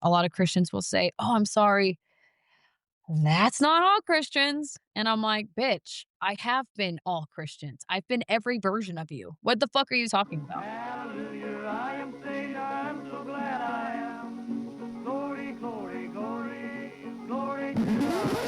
A lot of Christians will say, "Oh, I'm sorry. That's not all Christians." And I'm like, bitch, I have been all Christians. I've been every version of you. What the fuck are you talking about? Hallelujah, I am saved, I am so glad I am. Glory, glory, glory, glory to God.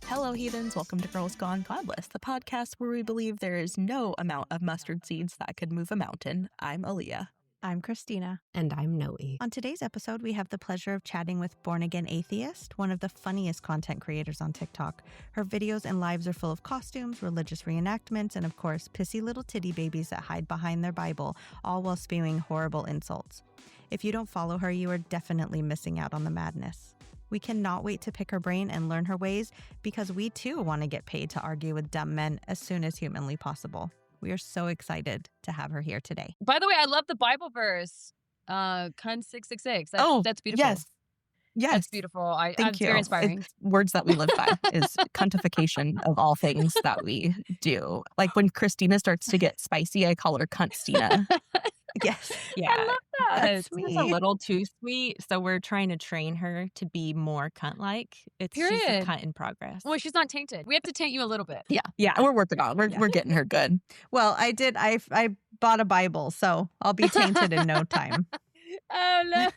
Hello, heathens. Welcome to Girls Gone Godless, the podcast where we believe there is no amount of mustard seeds that could move a mountain. I'm Aaliyah. I'm Christina. And I'm Noe. On today's episode, we have the pleasure of chatting with born-again Atheist, one of the funniest content creators on TikTok. Her videos and lives are full of costumes, religious reenactments, and of course, pissy little titty babies that hide behind their Bible, all while spewing horrible insults. If you don't follow her, you are definitely missing out on the madness. We cannot wait to pick her brain and learn her ways because we too want to get paid to argue with dumb men as soon as humanly possible. We are so excited to have her here today. By the way, I love the Bible verse. Cunt 666. That's beautiful. Yes. That's beautiful. It's very inspiring. It's words that we live by is cuntification of all things that we do. Like when Christina starts to get spicy, I call her Cuntstina. Yes. Yeah. I love that. It's a little too sweet. So we're trying to train her to be more cunt-like. She's a Period. cunt in progress. Well, she's not tainted. We have to taint you a little bit. Yeah, we're working on it. We're getting her good. Well, I bought a Bible, so I'll be tainted in no time. Oh, no.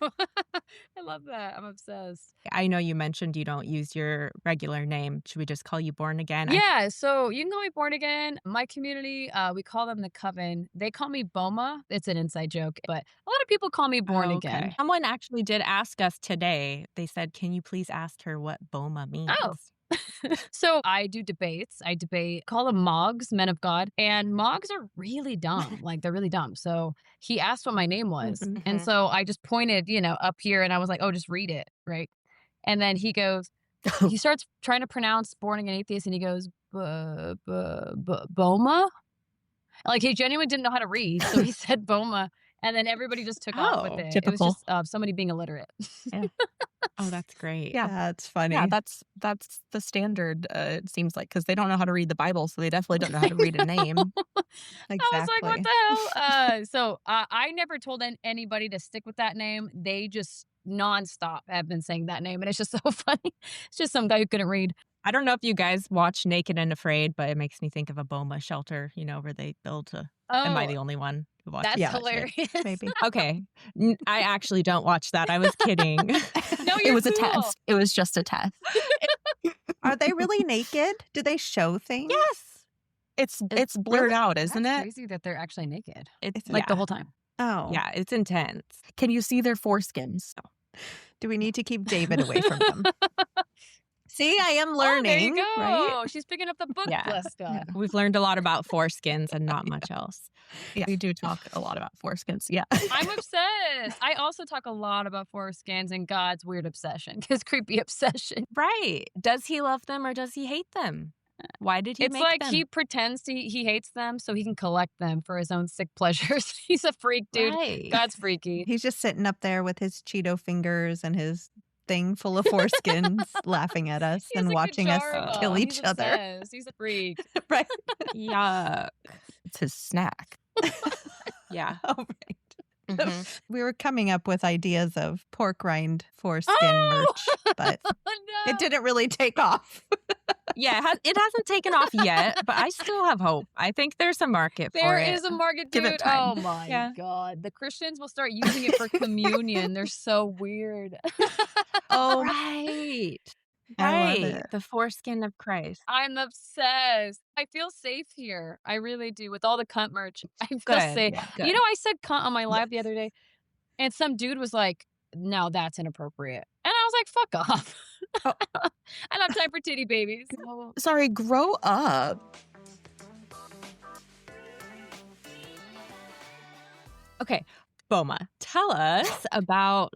I love that. I'm obsessed. I know you mentioned you don't use your regular name. Should we just call you Born Again? Yeah, so you can call me Born Again. My community, we call them the coven. They call me Boma. It's an inside joke, but a lot of people call me Born Again. Someone actually did ask us today. They said, can you please ask her what Boma means? Oh. So I do debates. I debate, call them MOGS, men of God. And MOGS are really dumb. Like, they're really dumb. So he asked what my name was. Mhm. And so I just pointed, up here and I was like, oh, just read it. Right. And then he goes, he starts trying to pronounce Born Again Atheist and he goes, Boma? Like, he genuinely didn't know how to read. So he said Boma. And then everybody just took off with it. Typical. It was just somebody being illiterate. Yeah. Oh, that's great. Yeah. That's funny. Yeah, that's the standard, it seems like, because they don't know how to read the Bible, so they definitely don't know how to read a name. Exactly. I was like, what the hell? So I never told anybody to stick with that name. They just nonstop have been saying that name. And it's just so funny. It's just some guy who couldn't read. I don't know if you guys watch Naked and Afraid, but it makes me think of a Boma shelter, where they build a... Am I the only one who watched That's that? hilarious. Maybe. Okay. I actually don't watch that. I was kidding. No, It you're was a cool. test. It was just a test. Are they really naked? Do they show things? Yes. It's blurred out, isn't That's it? crazy that they're actually naked. It's Like the whole time. Oh. Yeah, it's intense. Can you see their foreskins? Do we need to keep David away from them? See, I am learning. Oh, there you go. Right? She's picking up the book, Yeah. bless God. We've learned a lot about foreskins and not much else. Yeah. We do talk a lot about foreskins. Yeah. I'm obsessed. I also talk a lot about foreskins and God's weird obsession, his creepy obsession. Right. Does he love them or does he hate them? Why did he It's make like them? he pretends he hates them so he can collect them for his own sick pleasures. He's a freak, dude. Right. God's freaky. He's just sitting up there with his Cheeto fingers and his thing full of foreskins laughing at us He's and a watching us Kajarba. kill each He's other. obsessed. He's a freak. Right. Yuck. It's his snack. Yeah. Oh, right. Mhm. We were coming up with ideas of pork rind foreskin Oh! merch, but Oh, no. it didn't really take off. Yeah, it hasn't taken off yet, but I still have hope. I think there's a market for There it. is a market, Give dude. it time. Oh my Yeah. God. The Christians will start using it for communion. They're so weird. Oh, Right. I love Right. it. The foreskin of Christ. I'm obsessed. I feel safe here. I really do. With all the cunt merch, I feel Good. safe. Yeah, You good. know, I said cunt on my live the other day, and some dude was like, no, that's inappropriate. And I was like, fuck off. I don't have time for titty babies. Sorry, grow up. Okay, Boma, tell us about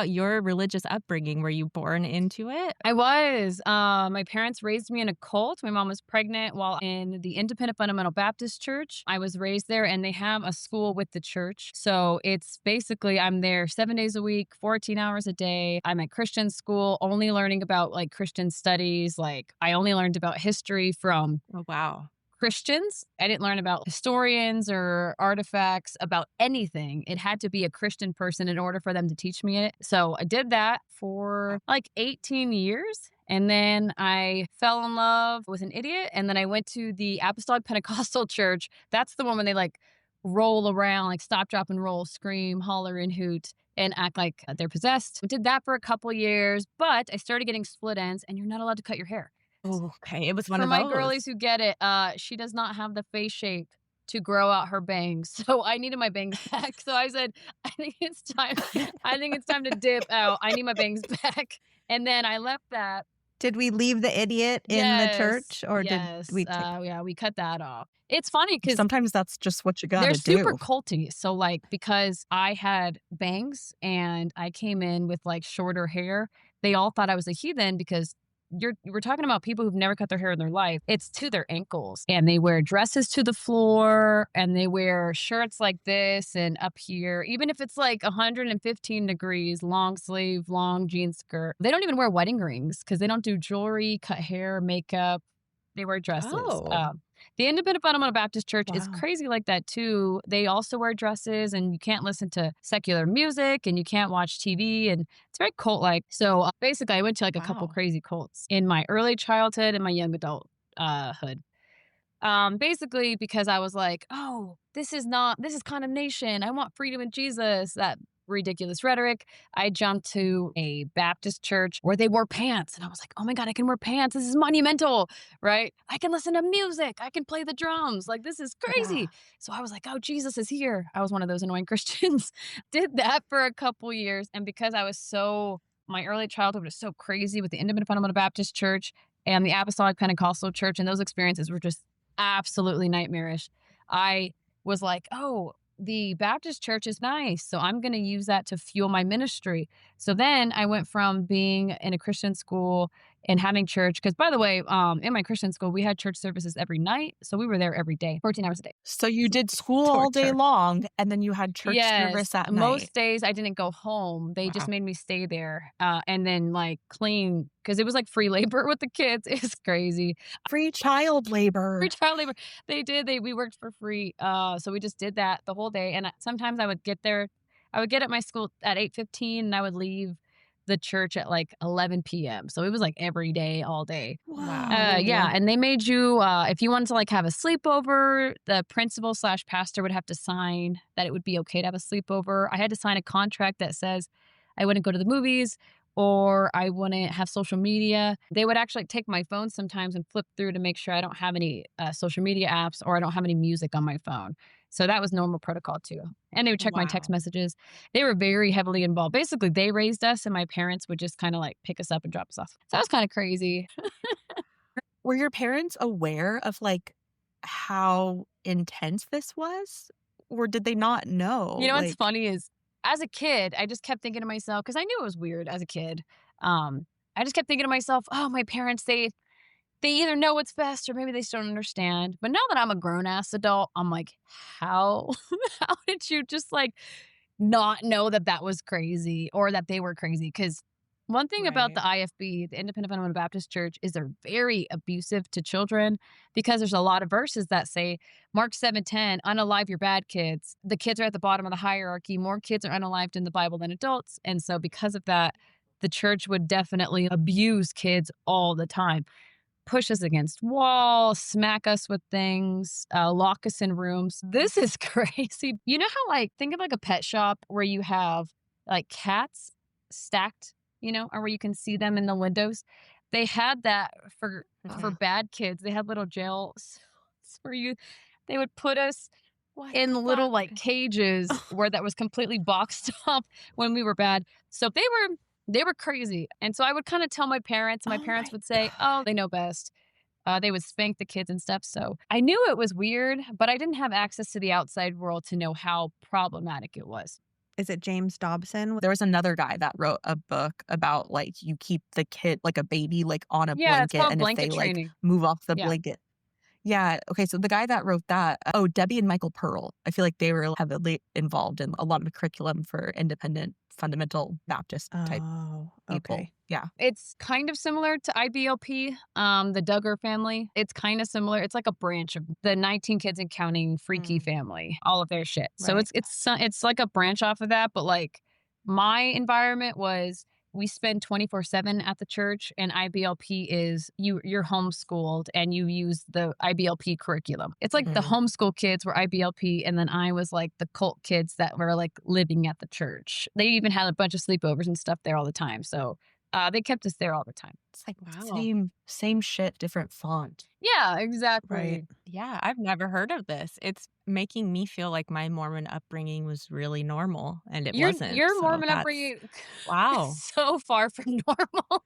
your religious upbringing. Were you born into it? I was. My parents raised me in a cult. My mom was pregnant while in the Independent Fundamental Baptist Church. I was raised there, and they have a school with the church. So it's basically, I'm there 7 days a week, 14 hours a day. I'm at Christian school, only learning about like Christian studies. Like, I only learned about history from Oh, wow. Christians. I didn't learn about historians or artifacts about anything. It had to be a Christian person in order for them to teach me it. So I did that for like 18 years. And then I fell in love with an idiot. And then I went to the Apostolic Pentecostal Church. That's the one when they like roll around, like stop, drop, and roll, scream, holler, and hoot, and act like they're possessed. I did that for a couple years, but I started getting split ends, and you're not allowed to cut your hair. Oh, okay. It was one For of my those. girlies who get it, she does not have the face shape to grow out her bangs. So I needed my bangs back. So I said, I think it's time to dip out. I need my bangs back. And then I left that. Did we leave the idiot in the church, or did we take... yeah, we cut that off. It's funny because sometimes that's just what you gotta they're do. super culty. So like, because I had bangs and I came in with like shorter hair, they all thought I was a heathen because we're talking about people who've never cut their hair in their life. It's to their ankles, and they wear dresses to the floor, and they wear shirts like this and up here, even if it's like 115 degrees, long sleeve, long jean skirt. They don't even wear wedding rings because they don't do jewelry, cut hair, makeup. They wear dresses. Oh. The Independent Fundamental Baptist Church is Wow. crazy like that too. They also wear dresses, and you can't listen to secular music, and you can't watch TV, and it's very cult-like. So basically, I went to like a couple Wow. crazy cults in my early childhood and my young adulthood. Basically because I was like, oh, this is condemnation. I want freedom in Jesus. That ridiculous rhetoric. I jumped to a Baptist church where they wore pants, and I was like, oh my God, I can wear pants. This is monumental, right? I can listen to music. I can play the drums. Like, this is crazy. Yeah. So I was like, oh, Jesus is here. I was one of those annoying Christians. Did that for a couple years. And because my early childhood was so crazy with the Independent Fundamental Baptist Church and the Apostolic Pentecostal Church, and those experiences were just absolutely nightmarish. I was like, oh, the Baptist church is nice, so I'm going to use that to fuel my ministry. So then I went from being in a Christian school and having church, because by the way, in my Christian school, we had church services every night. So we were there every day, 14 hours a day. So you did school all day Torture. long, and then you had church service at night. Most days I didn't go home. They just Wow. made me stay there and then like clean, because it was like free labor with the kids. It's crazy. Free child labor. Free child labor. We worked for free. So we just did that the whole day. And sometimes I would get at my school at 8:15, and I would leave the church at like 11 p.m. So it was like every day, all day. Wow. Yeah. And they made you, if you wanted to like have a sleepover, the principal/pastor would have to sign that it would be okay to have a sleepover. I had to sign a contract that says I wouldn't go to the movies, or I wouldn't have social media. They would actually take my phone sometimes and flip through to make sure I don't have any social media apps, or I don't have any music on my phone. So that was normal protocol too. And they would check my text messages. They were very heavily involved. Basically, they raised us, and my parents would just kind of like pick us up and drop us off. So that was kind of crazy. Were your parents aware of like how intense this was, or did they not know? You know what's funny is, as a kid, I just kept thinking to myself, because I knew it was weird as a kid. I just kept thinking to myself, oh, my parents, they either know what's best, or maybe they just don't understand. But now that I'm a grown-ass adult, I'm like, how did you just like not know that was crazy, or that they were crazy? Because one thing about the IFB, the Independent Fundamental Baptist Church, is they're very abusive to children, because there's a lot of verses that say, Mark 7:10, unalive your bad kids. The kids are at the bottom of the hierarchy. More kids are unalived in the Bible than adults. And so because of that, the church would definitely abuse kids all the time. Push us against walls, smack us with things, lock us in rooms. This is crazy. You know how, like, think of like a pet shop where you have like cats stacked, or where you can see them in the windows. They had that for bad kids. They had little jail cells where they would put us in little like cages where that was completely boxed up when we were bad. So they were crazy. And so I would kind of tell my parents, and my parents would say, oh, they know best. They would spank the kids and stuff. So I knew it was weird, but I didn't have access to the outside world to know how problematic it was. Is it James Dobson? There was another guy that wrote a book about like you keep the kid like a baby like on a It's blanket, called and blanket if they training. like move off the Yeah. blanket. Yeah. Okay. So the guy that wrote that, Debbie and Michael Pearl, I feel like they were heavily involved in a lot of the curriculum for independent fundamental Baptist type Oh, people. okay. Yeah. It's kind of similar to IBLP, the Duggar family. It's kind of similar. It's like a branch of the 19 Kids and Counting Freaky family, all of their shit. So Right. it's like a branch off of that, but like my environment was we spend 24/7 at the church, and IBLP is you're homeschooled and you use the IBLP curriculum. It's like the homeschool kids were IBLP, and then I was like the cult kids that were like living at the church. They even had a bunch of sleepovers and stuff there all the time. So they kept us there all the time. It's like Wow. same shit, different font. Yeah, exactly. Right. Yeah, I've never heard of this. It's making me feel like my Mormon upbringing was really normal, and it wasn't. Your So Mormon that's upbringing wow. is so far from normal.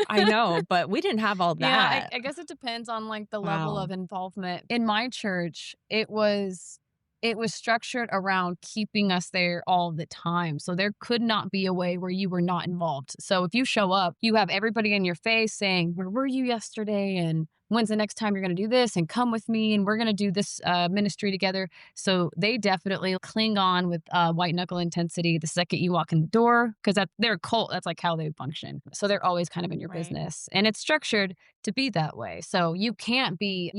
I know, but we didn't have all Yeah, that. I guess it depends on like the level Wow. of involvement. In my church, it was structured around keeping us there all the time. So there could not be a way where you were not involved. So if you show up, you have everybody in your face saying, "Where were you yesterday?" and "When's the next time you're going to do this?" and "Come with me and we're going to do this ministry together." So they definitely cling on with white knuckle intensity the second you walk in the door, because they're a cult. That's like how they function. So they're always kind of in your Right. business, and it's structured to be that way. So you can't be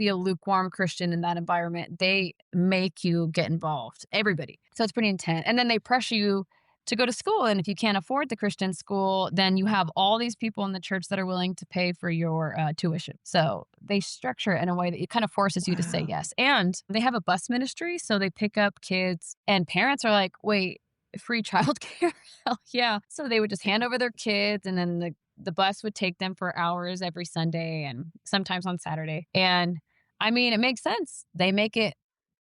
a lukewarm Christian in that environment. They make you get involved. Everybody. So it's pretty intense. And then they pressure you to go to school. And if you can't afford the Christian school, then you have all these people in the church that are willing to pay for your tuition. So they structure it in a way that it kind of forces you to say Wow. yes. And they have a bus ministry. So they pick up kids, and parents are like, wait, free childcare? Hell yeah. So they would just hand over their kids, and then the bus would take them for hours every Sunday and sometimes on Saturday. And I mean, it makes sense.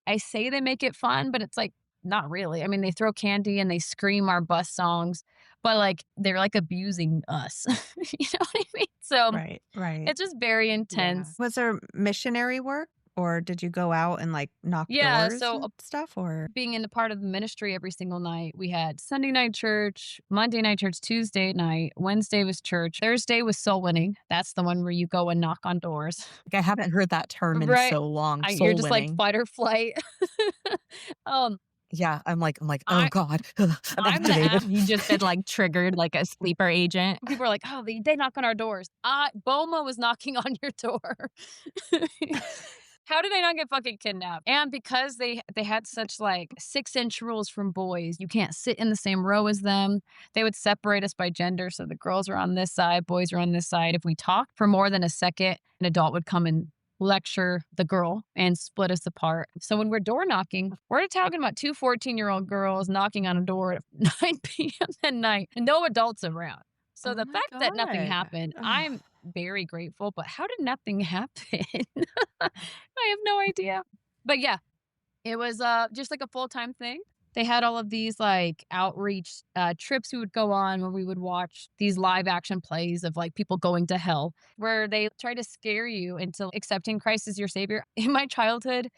I say they make it fun, but it's like, not really. I mean, they throw candy and they scream our bus songs, but like they're like abusing us. You know what I mean? So Right. Right. it's just very intense. Was there missionary work, or did you go out and like knock Yeah, doors so and stuff, or? being in the part of the ministry every single night, we had Sunday night church, Monday night church, Tuesday night, Wednesday was church, Thursday was soul winning. That's the one where you go and knock on doors. Like, I haven't heard that term in Right. so long. You're Soul just like winning. fight or flight. um, Yeah, I'm like, oh I- God, I'm I'm the activated. You just been like triggered like a sleeper agent. People are like, oh, they knock on our doors. Boma was knocking on your door. How did I not get fucking kidnapped? And because they had such like 6-inch rules from boys, you can't sit in the same row as them. They would separate us by gender. So the girls are on this side, boys are on this side. If we talked for more than a second, an adult would come and lecture the girl and split us apart. So when we're door knocking, we're talking about 2 14-year-old girls knocking on a door at 9 p.m. at night and no adults around. So Oh the my fact that nothing God. happened, I'm very grateful, but how did nothing happen? I have no idea. But yeah, it was just like a full-time thing. They had all of these like outreach trips we would go on where we would watch these live action plays of like people going to hell, where they try to scare you into accepting Christ as your savior. In my childhood,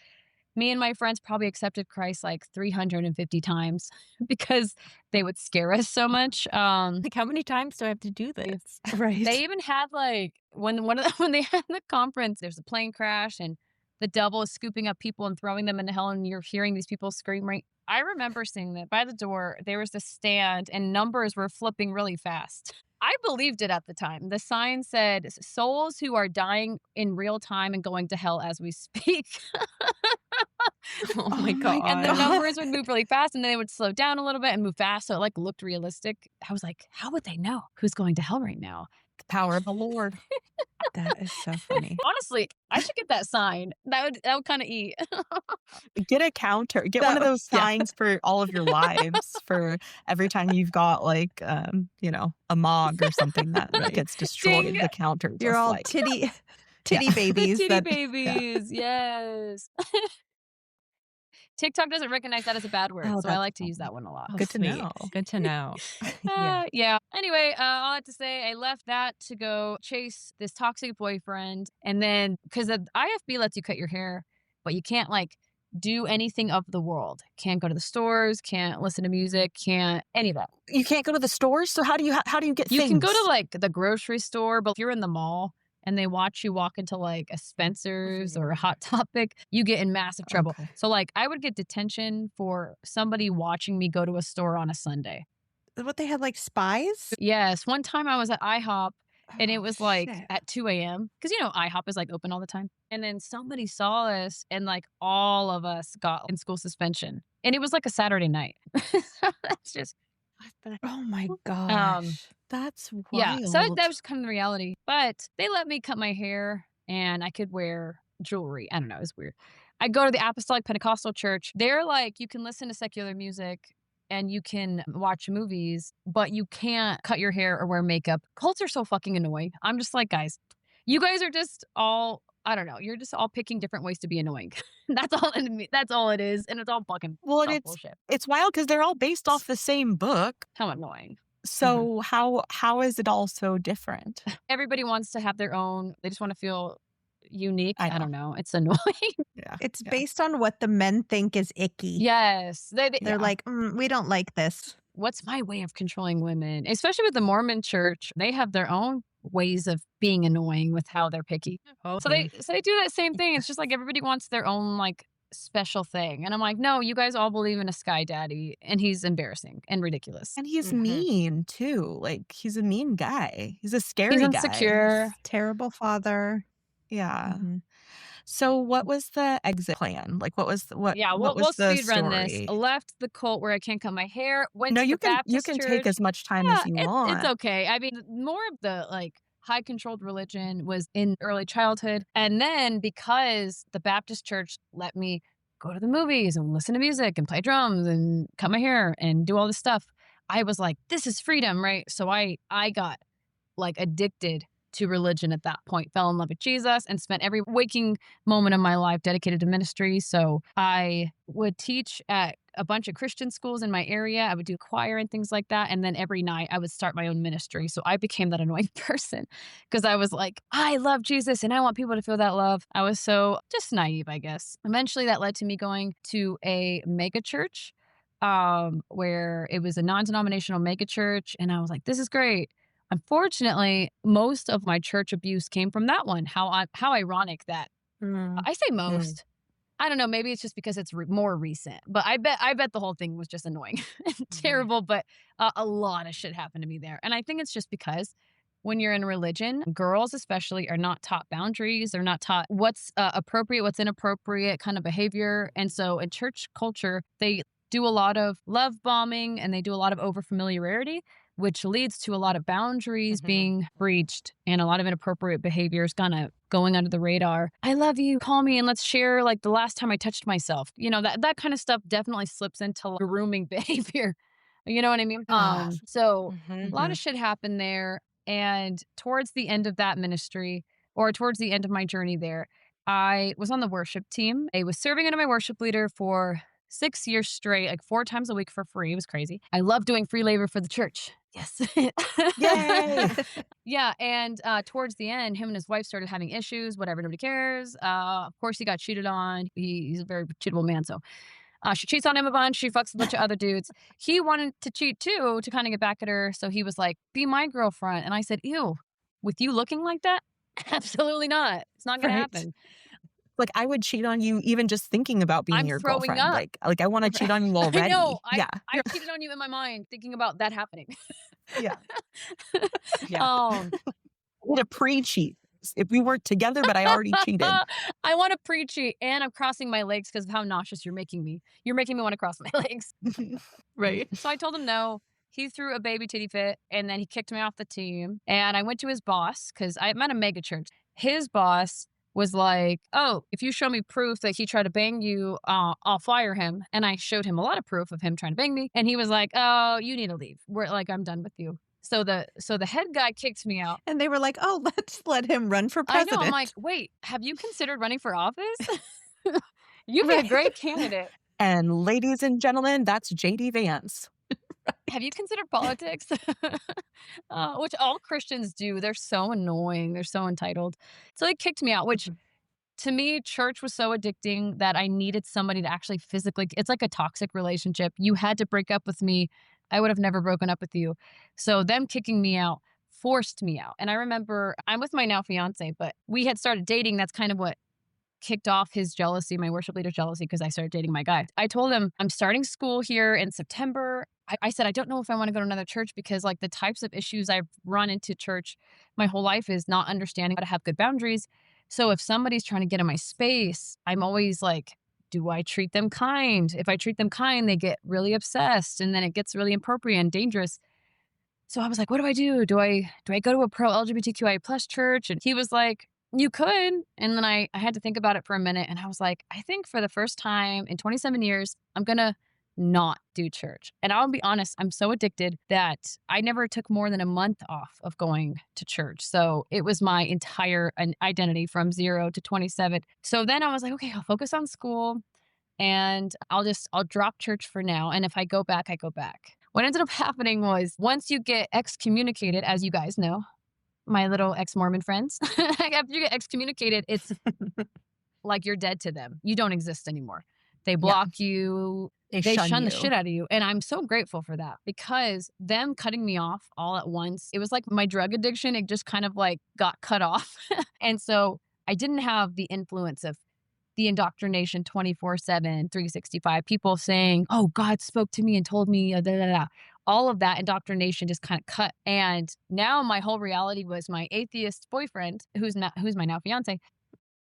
me and my friends probably accepted Christ like 350 times because they would scare us so much. Like, how many times do I have to do this? Right. They even had like when they had the conference, there's a plane crash and the devil is scooping up people and throwing them into hell, and you're hearing these people scream. Right, I remember seeing that by the door there was a stand and numbers were flipping really fast. I believed it at the time. The sign said souls who are dying in real time and going to hell as we speak. Oh my my God. And the numbers would move really fast, and then they would slow down a little bit and move fast, so it like looked realistic. I was like, how would they know who's going to hell right now? The power of the Lord. That is so funny. Honestly, I should get that sign. That would kind of eat. Get a counter. Get one of those signs for all of your lives for every time you've got like a MOG or something that gets destroyed. Ding. The counter. You're just all like, titty Yeah. babies. Titty that- babies, yes. TikTok doesn't recognize that as a bad word, Oh, so I that's like to use that one a lot. Oh, Good to sweet. know. Good to know. Yeah. Anyway, all I have to say, I left that to go chase this toxic boyfriend. And then, because the IFB lets you cut your hair, but you can't like do anything of the world. Can't go to the stores, can't listen to music, can't any of that. You can't go to the stores, so how do you get You things? can go to like the grocery store, but if you're in the mall and they watch you walk into like a Spencer's or a Hot Topic, you get in massive trouble. Okay. So like I would get detention for somebody watching me go to a store on a Sunday. what they had, like spies? Yes. One time I was at IHOP and it Oh, was like shit. at 2 a.m. because IHOP is like open all the time. And then somebody saw us and like all of us got in school suspension. And it was like a Saturday night. That's just, Oh my um, gosh. That's yeah. wild. So that was kind of the reality. But they let me cut my hair and I could wear jewelry. I don't know. It was weird. I go to the Apostolic Pentecostal Church. They're like, you can listen to secular music and you can watch movies, but you can't cut your hair or wear makeup. Cults are so fucking annoying. I'm just like, guys, you guys are just all, I don't know. You're just all picking different ways to be annoying. That's all it is. And it's all fucking Well, it's all and bullshit. it's wild because they're all based off the same book. How annoying. So how is it all so different? Everybody wants to have their own, they just want to feel unique. I I know. don't know. It's annoying. Yeah. It's yeah. based on what the men think is icky. Yes. They're Yeah. like, we don't like this. What's my way of controlling women? Especially with the Mormon church, they have their own ways of being annoying with how they're picky. So they do that same thing. It's just like everybody wants their own like special thing. And I'm like, no, you guys all believe in a sky daddy and he's embarrassing and ridiculous. And he's mean too. Like he's a mean guy. He's a scary He's guy. insecure. Terrible father. Yeah. Mhm. So what was the exit plan? Like what was what Yeah, what we'll was the speed run this. story? Left the cult where I can't cut my hair. Went No, to you the can Baptist take church. as much time Yeah, as you it's want. okay. I mean, more of the like high controlled religion was in early childhood. And then because the Baptist church let me go to the movies and listen to music and play drums and cut my hair and do all this stuff, I was like, this is freedom, right? So I got like addicted to religion at that point, fell in love with Jesus and spent every waking moment of my life dedicated to ministry. So I would teach at a bunch of Christian schools in my area. I would do choir and things like that. And then every night I would start my own ministry. So I became that annoying person because I was like, I love Jesus and I want people to feel that love. I was so just naive, I guess. Eventually that led to me going to a mega church where it was a non-denominational mega church. And I was like, this is great. Unfortunately, most of my church abuse came from that one. How ironic that I say most. I don't know. Maybe it's just because it's more recent, but I bet the whole thing was just annoying and terrible. But a lot of shit happened to me there, and I think it's just because when you're in religion, girls especially are not taught boundaries. They're not taught what's appropriate, what's inappropriate kind of behavior, and so in church culture, they do a lot of love bombing and they do a lot of overfamiliarity, which leads to a lot of boundaries being breached and a lot of inappropriate behaviors kind of going under the radar. I love you. Call me and let's share like the last time I touched myself. That kind of stuff definitely slips into like, grooming behavior. You know what I mean? So a lot of shit happened there. And towards the end of that ministry, or towards the end of my journey there, I was on the worship team. I was serving under my worship leader for 6 years straight, like 4 times a week for free. It was crazy. I love doing free labor for the church. Yes. Yay! Yeah. And towards the end, him and his wife started having issues, whatever, nobody cares. Of course, he got cheated on. He's a very cheatable man. So she cheats on him a bunch. She fucks a bunch of other dudes. He wanted to cheat too to kind of get back at her. So he was like, be my girlfriend. And I said, ew, with you looking like that? Absolutely not. It's not going to happen. Like I would cheat on you even just thinking about being your throwing girlfriend. up. Like I want to cheat on you already. I know. Yeah. I cheated on you in my mind thinking about that happening. Yeah. Yeah. I need a pre-cheat. If we weren't together, but I already cheated. I want to pre-cheat and I'm crossing my legs because of how nauseous you're making me. You're making me want to cross my legs. Right. So I told him no. He threw a baby titty fit and then he kicked me off the team. And I went to his boss because I'm at a mega church. His boss was like, oh, if you show me proof that he tried to bang you, I'll fire him. And I showed him a lot of proof of him trying to bang me. And he was like, oh, you need to leave. We're like, I'm done with you. So the head guy kicked me out. And they were like, oh, let's let him run for president. I know. I'm like, wait, have you considered running for office? You'd be a great candidate. And ladies and gentlemen, that's JD Vance. Have you considered politics? Which all Christians do. They're so annoying. They're so entitled. So they kicked me out, which to me, church was so addicting that I needed somebody to actually physically, it's like a toxic relationship. You had to break up with me. I would have never broken up with you. So them kicking me out forced me out. And I remember I'm with my now fiance, but we had started dating. That's kind of what kicked off his jealousy, my worship leader's jealousy, because I started dating my guy. I told him, I'm starting school here in September. I said, I don't know if I want to go to another church because like the types of issues I've run into church my whole life is not understanding how to have good boundaries. So if somebody's trying to get in my space, I'm always like, do I treat them kind? If I treat them kind, they get really obsessed and then it gets really inappropriate and dangerous. So I was like, what do I do? Do I go to a pro LGBTQI plus church? And he was like, you could. And then I had to think about it for a minute. And I was like, I think for the first time in 27 years, I'm going to not do church. And I'll be honest, I'm so addicted that I never took more than a month off of going to church. So it was my entire identity from 0 to 27. So then I was like, okay, I'll focus on school and I'll drop church for now. And if I go back, I go back. What ended up happening was once you get excommunicated, as you guys know, my little ex-Mormon friends, after you get excommunicated, it's like you're dead to them. You don't exist anymore. They block you. They shun the shit out of you. And I'm so grateful for that because them cutting me off all at once, it was like my drug addiction. It just kind of like got cut off. And so I didn't have the influence of the indoctrination 24/7, 365, people saying, oh, God spoke to me and told me, da, da, da. All of that indoctrination just kind of cut. And now my whole reality was my atheist boyfriend, who's my now fiance,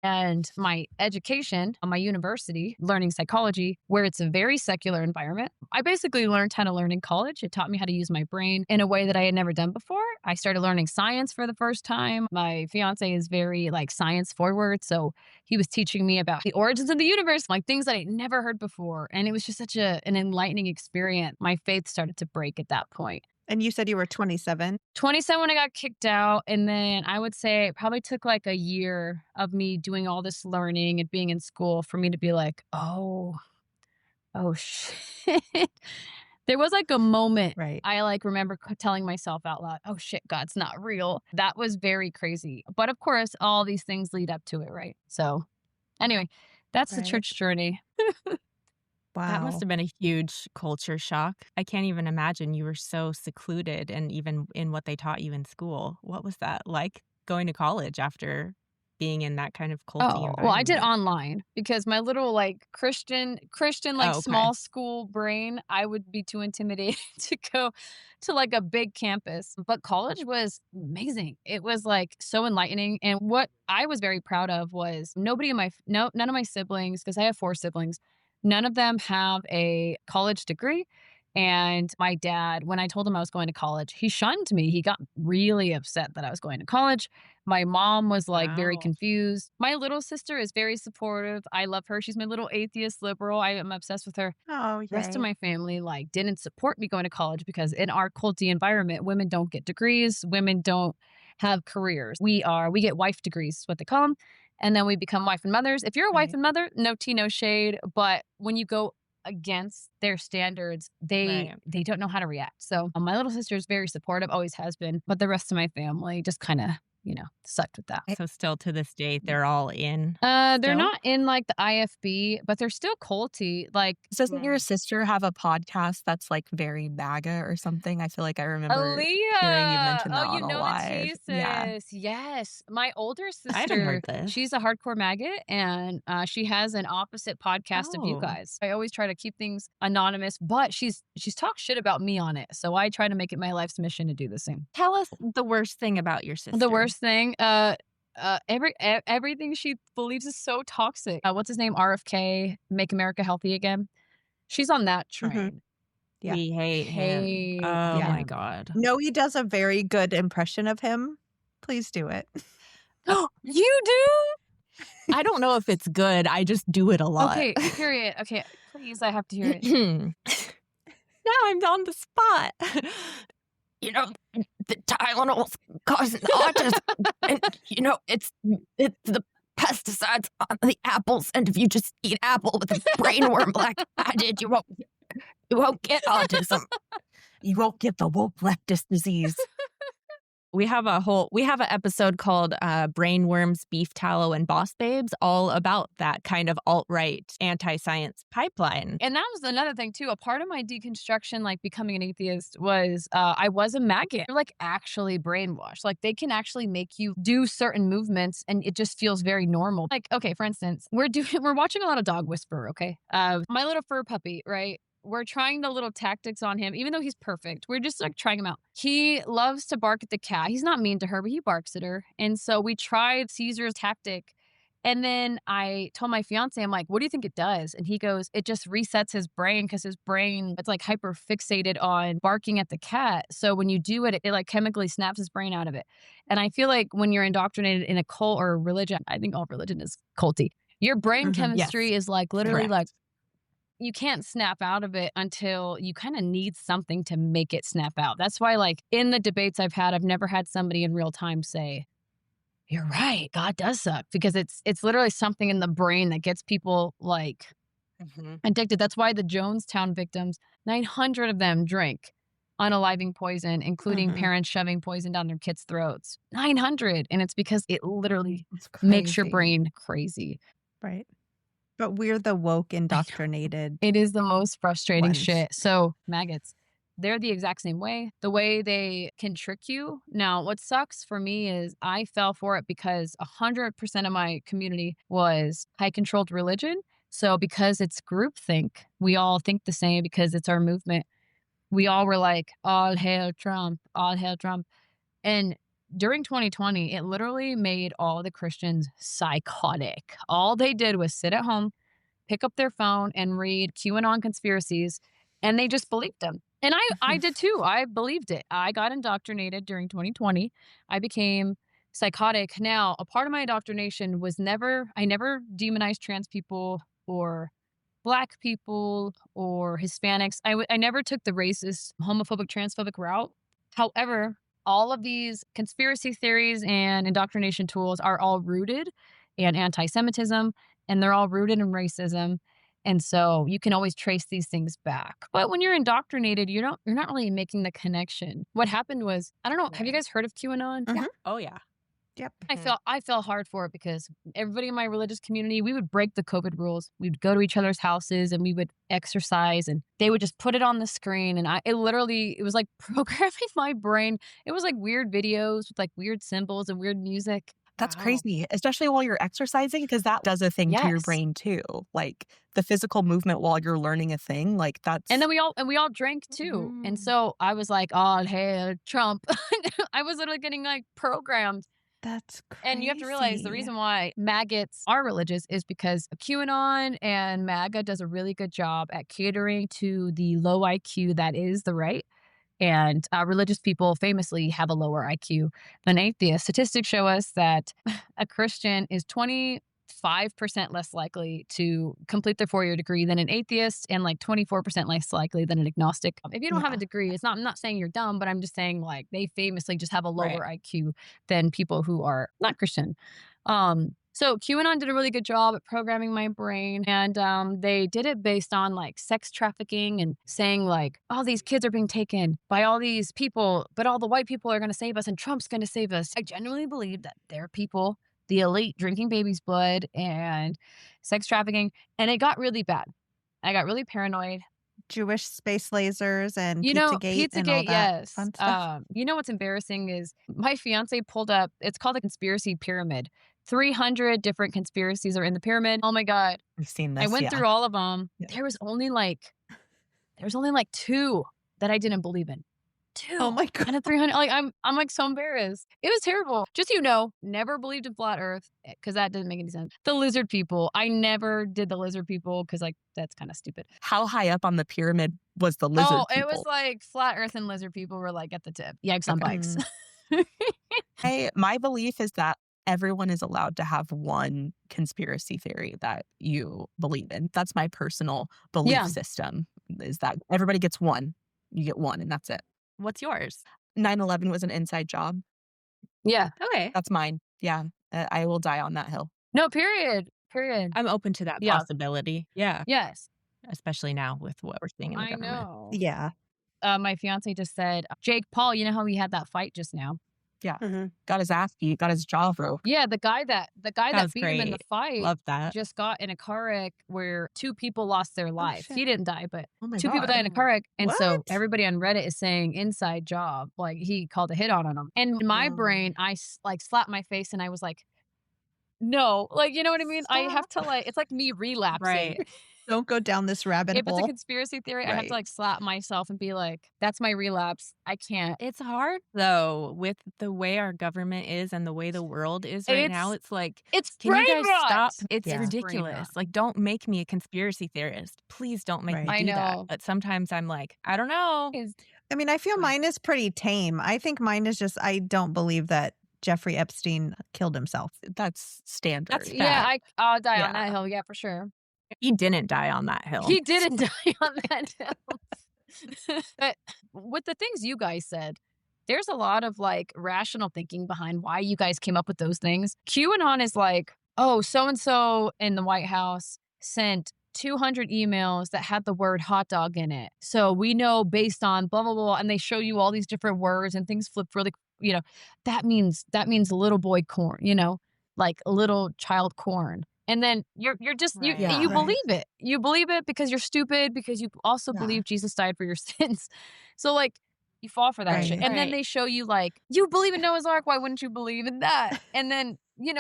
and my education on my university, learning psychology, where it's a very secular environment. I basically learned how to learn in college. It taught me how to use my brain in a way that I had never done before. I started learning science for the first time. My fiance is very like science forward. So he was teaching me about the origins of the universe, like things that I'd never heard before. And it was just such an enlightening experience. My faith started to break at that point. And you said you were 27? 27 when I got kicked out. And then I would say it probably took like a year of me doing all this learning and being in school for me to be like, oh shit. There was like a moment I like remember telling myself out loud, oh shit, God's not real. That was very crazy. But of course, all these things lead up to it, right? So anyway, that's the church journey. Wow. That must have been a huge culture shock. I can't even imagine you were so secluded and even in what they taught you in school. What was that like going to college after being in that kind of culty environment? Well, I did online because my little like Christian like small school brain, I would be too intimidated to go to like a big campus. But college was amazing. It was like so enlightening. And what I was very proud of was none of my siblings, because I have 4 siblings, none of them have a college degree. And my dad, when I told him I was going to college, he shunned me. He got really upset that I was going to college. My mom was like very confused. My little sister is very supportive. I love her. She's my little atheist liberal. I am obsessed with her. Oh, The rest of my family like didn't support me going to college because in our culty environment, women don't get degrees. Women don't have careers. We get wife degrees, is what they call them. And then we become wife and mothers. If you're a wife and mother, no tea, no shade. But when you go against their standards, they don't know how to react. So my little sister is very supportive, always has been. But the rest of my family just kind of, sucked with that. So still to this day, they're all in? They're not in like the IFB, but they're still culty. Like, doesn't your sister have a podcast that's like very MAGA or something? I feel like I remember hearing you mention that on a live. Yeah. Yes. My older sister, I haven't heard this. She's a hardcore maggot, and she has an opposite podcast of you guys. I always try to keep things anonymous, but she's talked shit about me on it. So I try to make it my life's mission to do the same. Tell us the worst thing about your sister. The worst thing, everything she believes is so toxic. What's his name? RFK, Make America Healthy Again. She's on that train. Mm-hmm. Yeah. We hate him. Oh my God. No, he does a very good impression of him. Please do it. You do? I don't know if it's good. I just do it a lot. Okay, period. Okay, please, I have to hear it. Now I'm on the spot. The Tylenol's causing autism. And, it's the pesticides on the apples. And if you just eat apple with a brainworm like I did, you won't get autism. You won't get the woke leftist disease. We have an episode called Brainworms, Beef Tallow, and Boss Babes, all about that kind of alt-right anti-science pipeline. And that was another thing too. A part of my deconstruction, like becoming an atheist, was I was a maggot. You're like actually brainwashed. Like they can actually make you do certain movements and it just feels very normal. Like, okay, for instance, we're watching a lot of Dog Whisperer, okay? My little fur puppy, right? We're trying the little tactics on him, even though he's perfect. We're just like trying him out. He loves to bark at the cat. He's not mean to her, but he barks at her. And so we tried Caesar's tactic. And then I told my fiance, I'm like, what do you think it does? And he goes, it just resets his brain because his brain, it's like hyper fixated on barking at the cat. So when you do it, it like chemically snaps his brain out of it. And I feel like when you're indoctrinated in a cult or religion, I think all religion is culty. Your brain chemistry is like literally like, you can't snap out of it until you kind of need something to make it snap out. That's why, like, in the debates I've had, I've never had somebody in real time say, you're right, God does suck, because it's literally something in the brain that gets people like addicted. That's why the Jonestown victims, 900 of them drink unaliving poison, including parents shoving poison down their kids' throats. 900. And it's because it literally makes your brain crazy. Right. But we're the woke indoctrinated. It is the most frustrating ones. shit. So maggots, they're the exact same way. The way they can trick you. Now, what sucks for me is I fell for it because 100% of my community was high controlled religion. So because it's groupthink, we all think the same because it's our movement. We all were like, all hail Trump, all hail Trump. And during 2020, it literally made all the Christians psychotic. All they did was sit at home, pick up their phone, and read QAnon conspiracies, and they just believed them. And I did too. I believed it. I got indoctrinated during 2020. I became psychotic. Now, a part of my indoctrination was I never demonized trans people or Black people or Hispanics. I never took the racist, homophobic, transphobic route. However, all of these conspiracy theories and indoctrination tools are all rooted in anti-Semitism, and they're all rooted in racism. And so you can always trace these things back. But when you're indoctrinated, you're not really making the connection. What happened was, I don't know, have you guys heard of QAnon? Yeah. Oh yeah. Yep. I fell hard for it because everybody in my religious community, we would break the COVID rules. We would go to each other's houses and we would exercise, and they would just put it on the screen. And it was like programming my brain. It was like weird videos with like weird symbols and weird music. That's crazy, especially while you're exercising, because that does a thing to your brain too. Like the physical movement while you're learning a thing, like that's. And then we all drank too. And so I was like, oh, hey, Trump. I was literally getting like programmed. That's crazy. And you have to realize the reason why maggots are religious is because QAnon and MAGA does a really good job at catering to the low IQ that is the right. And religious people famously have a lower IQ than atheists. Statistics show us that a Christian is 25% less likely to complete their 4-year degree than an atheist, and like 24% less likely than an agnostic. If you don't have a degree, I'm not saying you're dumb, but I'm just saying like they famously just have a lower IQ than people who are not Christian. So QAnon did a really good job at programming my brain, and they did it based on like sex trafficking and saying like, oh, these kids are being taken by all these people, but all the white people are going to save us and Trump's going to save us. I genuinely believe that there are people, the elite, drinking babies' blood and sex trafficking, and it got really bad. I got really paranoid. Jewish space lasers and Pizzagate, and all that yes. fun stuff. What's embarrassing is my fiance pulled up, it's called a conspiracy pyramid. 300 different conspiracies are in the pyramid. Oh my God. I've seen this. I went through all of them. Yeah. There was only like 2 that I didn't believe in. 2. Oh my God. Out of 300. Like I'm like so embarrassed. It was terrible. Just never believed in flat earth because that doesn't make any sense. The lizard people. I never did the lizard people because like that's kind of stupid. How high up on the pyramid was the lizard people? It was like flat earth and lizard people were like at the tip. Yikes on bikes. My belief is that everyone is allowed to have one conspiracy theory that you believe in. That's my personal belief system, is that everybody gets one. You get one and that's it. What's yours? 9/11 was an inside job. Yeah. Okay. That's mine. Yeah. I will die on that hill. No, period. I'm open to that possibility. Yeah. Yes. Especially now with what we're seeing in the government. I know. Yeah. My fiance just said, Jake Paul, you know how we had that fight just now? Yeah. Mhm. Got his ass beat, got his jaw broke. Yeah, the guy that was beat him in the great. fight Love that. just got in a car wreck where 2 people lost their lives. shit. He didn't die, but Oh my 2 people died in a God. car wreck, and so What? everybody on Reddit is saying inside job, like he called a hit on him. And in my No. brain, I like slapped my face and I was like, no, like, you know what I mean? I have to like, it's like me relapsing. Right. Don't go down this rabbit If it's a hole. conspiracy theory, I have Right. to like slap myself and be like, that's my relapse. I can't. It's hard though with the way our government is and the way the world is right now. It's- It's like, It's can you brain guys rot. stop? It's Yeah. It's brain ridiculous. rot. Like, don't make me a conspiracy theorist. Please don't make Right. me I do know. that. But sometimes I'm like, I don't know. I mean, I feel mine is pretty tame. I think mine is just, I don't believe that Jeffrey Epstein killed himself. That's standard. That's Yeah, I'll die Yeah. on that hill. Yeah, for sure. He didn't die on that hill. He didn't die on that hill. But with the things you guys said, there's a lot of like rational thinking behind why you guys came up with those things. QAnon is like, oh, so and so in the White House sent 200 emails that had the word hot dog in it. So we know based on blah, blah, blah. And they show you all these different words and things flip really, that means little boy corn, like little child corn. And then you're just, Right. you Right. believe it. You believe it because you're stupid, because you also Yeah. believe Jesus died for your sins. So like, you fall for that Right. shit. And then Right. they show you like, you believe in Noah's Ark. Why wouldn't you believe in that? And then,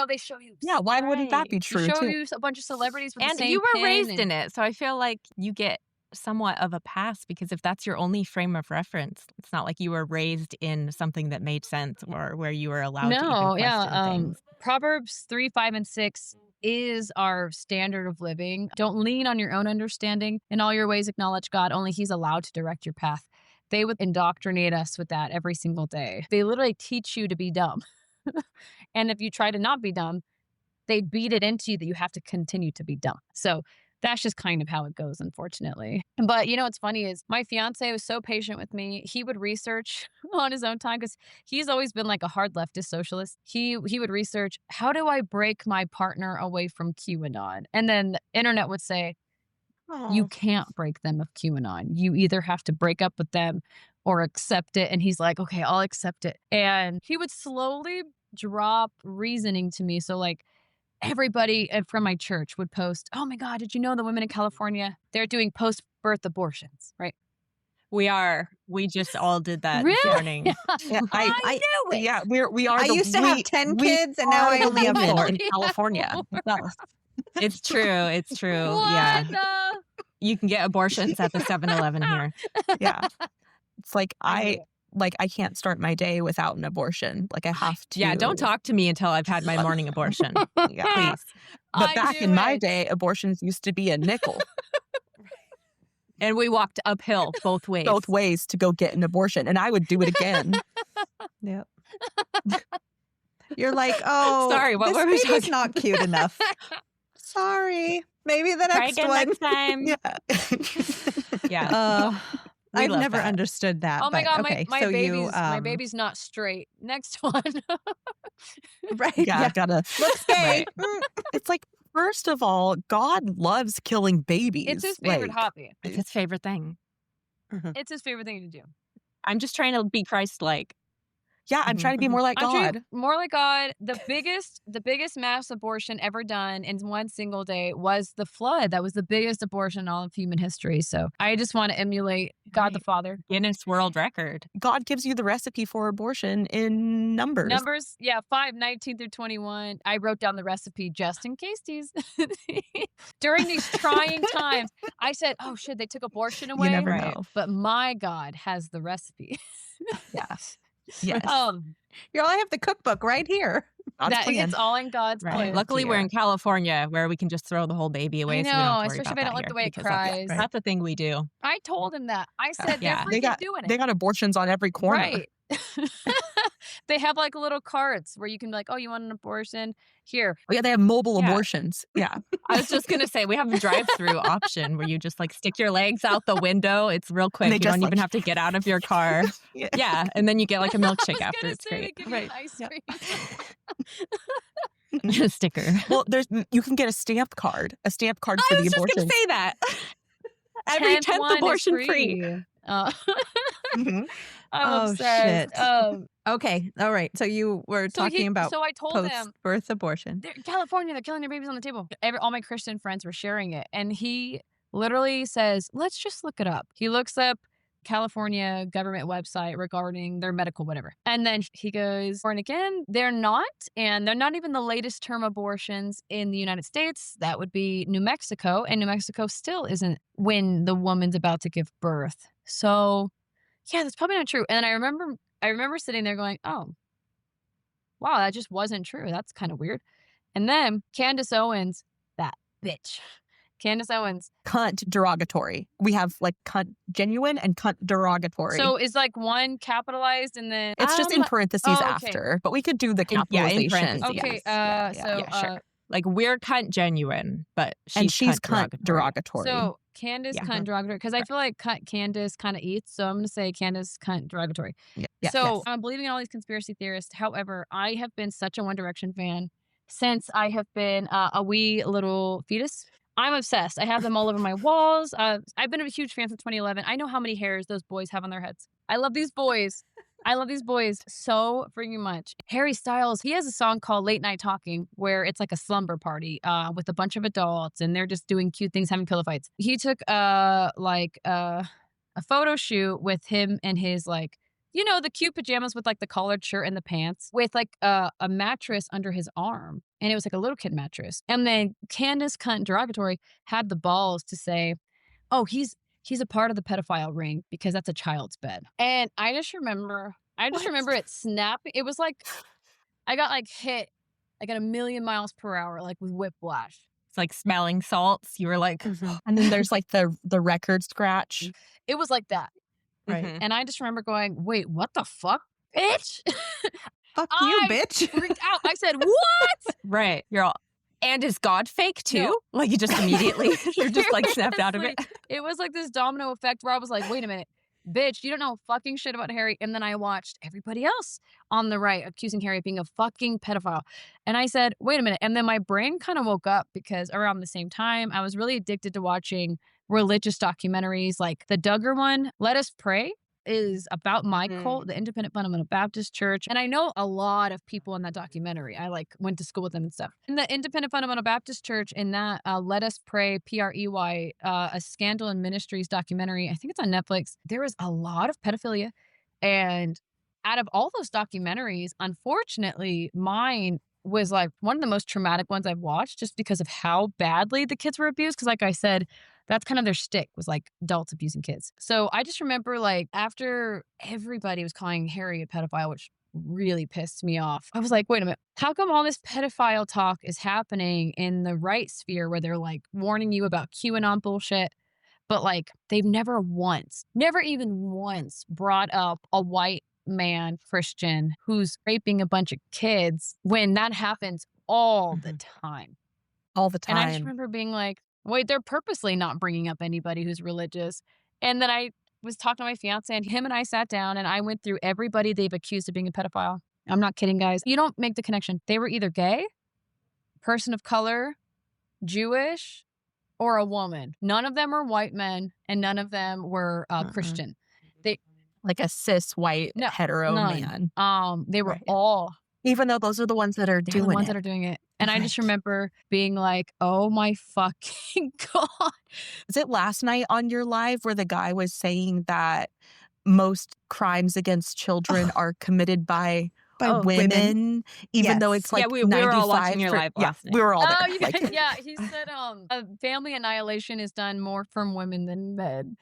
they show you. Yeah, why wouldn't that be Right. true They show too? you a bunch of celebrities with And the same you were pin raised and- in it. So I feel like you get somewhat of a pass because if that's your only frame of reference, it's not like you were raised in something that made sense or where you were allowed to even No, question yeah. things. Proverbs 3, 5, and 6 is our standard of living. Don't lean on your own understanding. In all your ways, acknowledge God. Only He's allowed to direct your path. They would indoctrinate us with that every single day. They literally teach you to be dumb. And if you try to not be dumb, they beat it into you that you have to continue to be dumb. So that's just kind of how it goes, unfortunately. But what's funny is my fiance was so patient with me. He would research on his own time because he's always been like a hard leftist socialist. He would research, how do I break my partner away from QAnon? And then the internet would say, you can't break them of QAnon. You either have to break up with them or accept it. And he's like, okay, I'll accept it. And he would slowly drop reasoning to me. So like, everybody from my church would post, oh my God, did you know the women in California, they're doing post-birth abortions, right? We just all did that this Really? morning. Yeah, I knew it. yeah, we are. I the- used to have we- 10 we kids and now are I the only have women 4. in California. No. It's true. It's true. What Yeah. the? You can get abortions at the 7-Eleven here. Yeah, it's like I I can't start my day without an abortion. Like I have to. Yeah, don't talk to me until I've had my morning abortion. Yeah. Please. But I back knew in my it. day, abortions used to be a nickel And we walked uphill both ways. both ways to go get an abortion, and I would do it again. Yep. You're like, oh, Sorry, what this were we baby's talking- not cute enough. Sorry. Maybe the Try next again one. next time. Yeah. Yeah. Uh, We I've love never that. understood that. Oh my but, God, okay. my so baby's you, my baby's not straight. Next one. right? Yeah, gotta. Looks gay. It's like, first of all, God loves killing babies. It's his favorite like, hobby. It's his favorite thing. It's his favorite thing to do. I'm just trying to be Christ-like. Yeah, I'm trying to be more like I'm trying- God. more like God. The biggest mass abortion ever done in one single day was the flood. That was the biggest abortion in all of human history. So I just want to emulate God the Right. Father. Guinness World Record. God gives you the recipe for abortion in numbers. Numbers, 5, 19 through 21. I wrote down the recipe just in case during these trying times. I said, oh shit, they took abortion away. You never Right. know. But my God has the recipe. Yeah. Yes. You're all, I have the cookbook right here. God's That plan. it's all in God's Right. plan. Luckily, we're in California where we can just throw the whole baby away. I so we don't know, have to worry especially about if I don't that like the here, way it because that's- cries. That's the thing we do. I told him that. I said Yeah. they're They freaking got doing it. they got abortions on every corner. Right. They have like little carts where you can be like, oh, you want an abortion? Here. Oh, yeah, they have mobile Yeah. abortions. Yeah. I was just going to say, we have a drive-through option where you just like stick your legs out the window. It's real quick. they You just, don't even like- have to get out of your car. Yeah. Yeah. And then you get like a I milkshake was after. gonna It's say they great. give you Right. an ice Yeah. cream. A sticker. Well, you can get a stamped card for I the was just going abortion. to say that. Every 10th one is abortion free. free. Mhm. I'm obsessed. Shit. Okay. All right. So you were talking about So I told him, post-birth abortion. California, they're killing their babies on the table. All my Christian friends were sharing it. And he literally says, let's just look it up. He looks up California government website regarding their medical whatever. And then he goes, born again, they're not. And they're not even the latest term abortions in the United States. That would be New Mexico. And New Mexico still isn't when the woman's about to give birth. So yeah, that's probably not true. And I remember sitting there going, oh, wow, that just wasn't true. That's kind of weird. And then Candace Owens, that bitch. Candace Owens. Cunt derogatory. We have like cunt genuine and cunt derogatory. So is like one capitalized and then it's just in parentheses okay. after, but we could do the capitalization. Okay. Sure. Like we're cunt genuine, but she's cunt derogatory. So Candace cunt derogatory, because I feel like Candace kind of eats, so I'm going to say Candace cunt derogatory. I'm believing in all these conspiracy theorists. However, I have been such a One Direction fan since I have been a wee little fetus. I'm obsessed. I have them all over my walls. I've been a huge fan since 2011. I know how many hairs those boys have on their heads. I love these boys. I love these boys so freaking much. Harry Styles, he has a song called Late Night Talking where it's like a slumber party with a bunch of adults and they're just doing cute things, having pillow fights. He took a photo shoot with him and his the cute pajamas with like the collared shirt and the pants with like a mattress under his arm. And it was like a little kid mattress. And then Candace cunt derogatory had the balls to say, oh, he's a part of the pedophile ring because that's a child's bed. And I just remember it snapping. It was like I got like hit like at 1,000,000 miles per hour, like with whiplash. It's like smelling salts. You were like, and then there's like the record scratch. It was like that. Right. And I just remember going, wait, what the fuck, bitch? Fuck you, bitch. Freaked out. I said, what? Right. You're all, and is God fake too? No. Like you just immediately, you're just like snapped out of it. It was like this domino effect where I was like, wait a minute, bitch, you don't know fucking shit about Harry. And then I watched everybody else on the right accusing Harry of being a fucking pedophile. And I said, wait a minute. And then my brain kind of woke up because around the same time, I was really addicted to watching religious documentaries like the Duggar one, Let Us Pray, is about my cult, the Independent Fundamental Baptist Church. And I know a lot of people in that documentary. I went to school with them and stuff. In the Independent Fundamental Baptist Church, in that Let Us Pray, PREY, a Scandal in Ministries documentary, I think it's on Netflix, there was a lot of pedophilia. And out of all those documentaries, unfortunately, mine was like one of the most traumatic ones I've watched just because of how badly the kids were abused. Because like I said, that's kind of their shtick, was like adults abusing kids. So I just remember like after everybody was calling Harry a pedophile, which really pissed me off, I was like, wait a minute, how come all this pedophile talk is happening in the right sphere where they're like warning you about QAnon bullshit, but like they've never even once brought up a white man, Christian, who's raping a bunch of kids when that happens all the time. All the time. And I just remember being like, wait, they're purposely not bringing up anybody who's religious. And then I was talking to my fiance and him and I sat down and I went through everybody they've accused of being a pedophile. I'm not kidding, guys. You don't make the connection. They were either gay, person of color, Jewish, or a woman. None of them were white men and none of them were Christian. They like a cis white hetero man. They were all. Even though those are the ones that are doing it. The ones that are doing it. And I just remember being like, oh my fucking God. Was it last night on your live where the guy was saying that most crimes against children are committed by women, even though it's like we were all watching your live last night. We were all there. Oh, he said family annihilation is done more from women than men.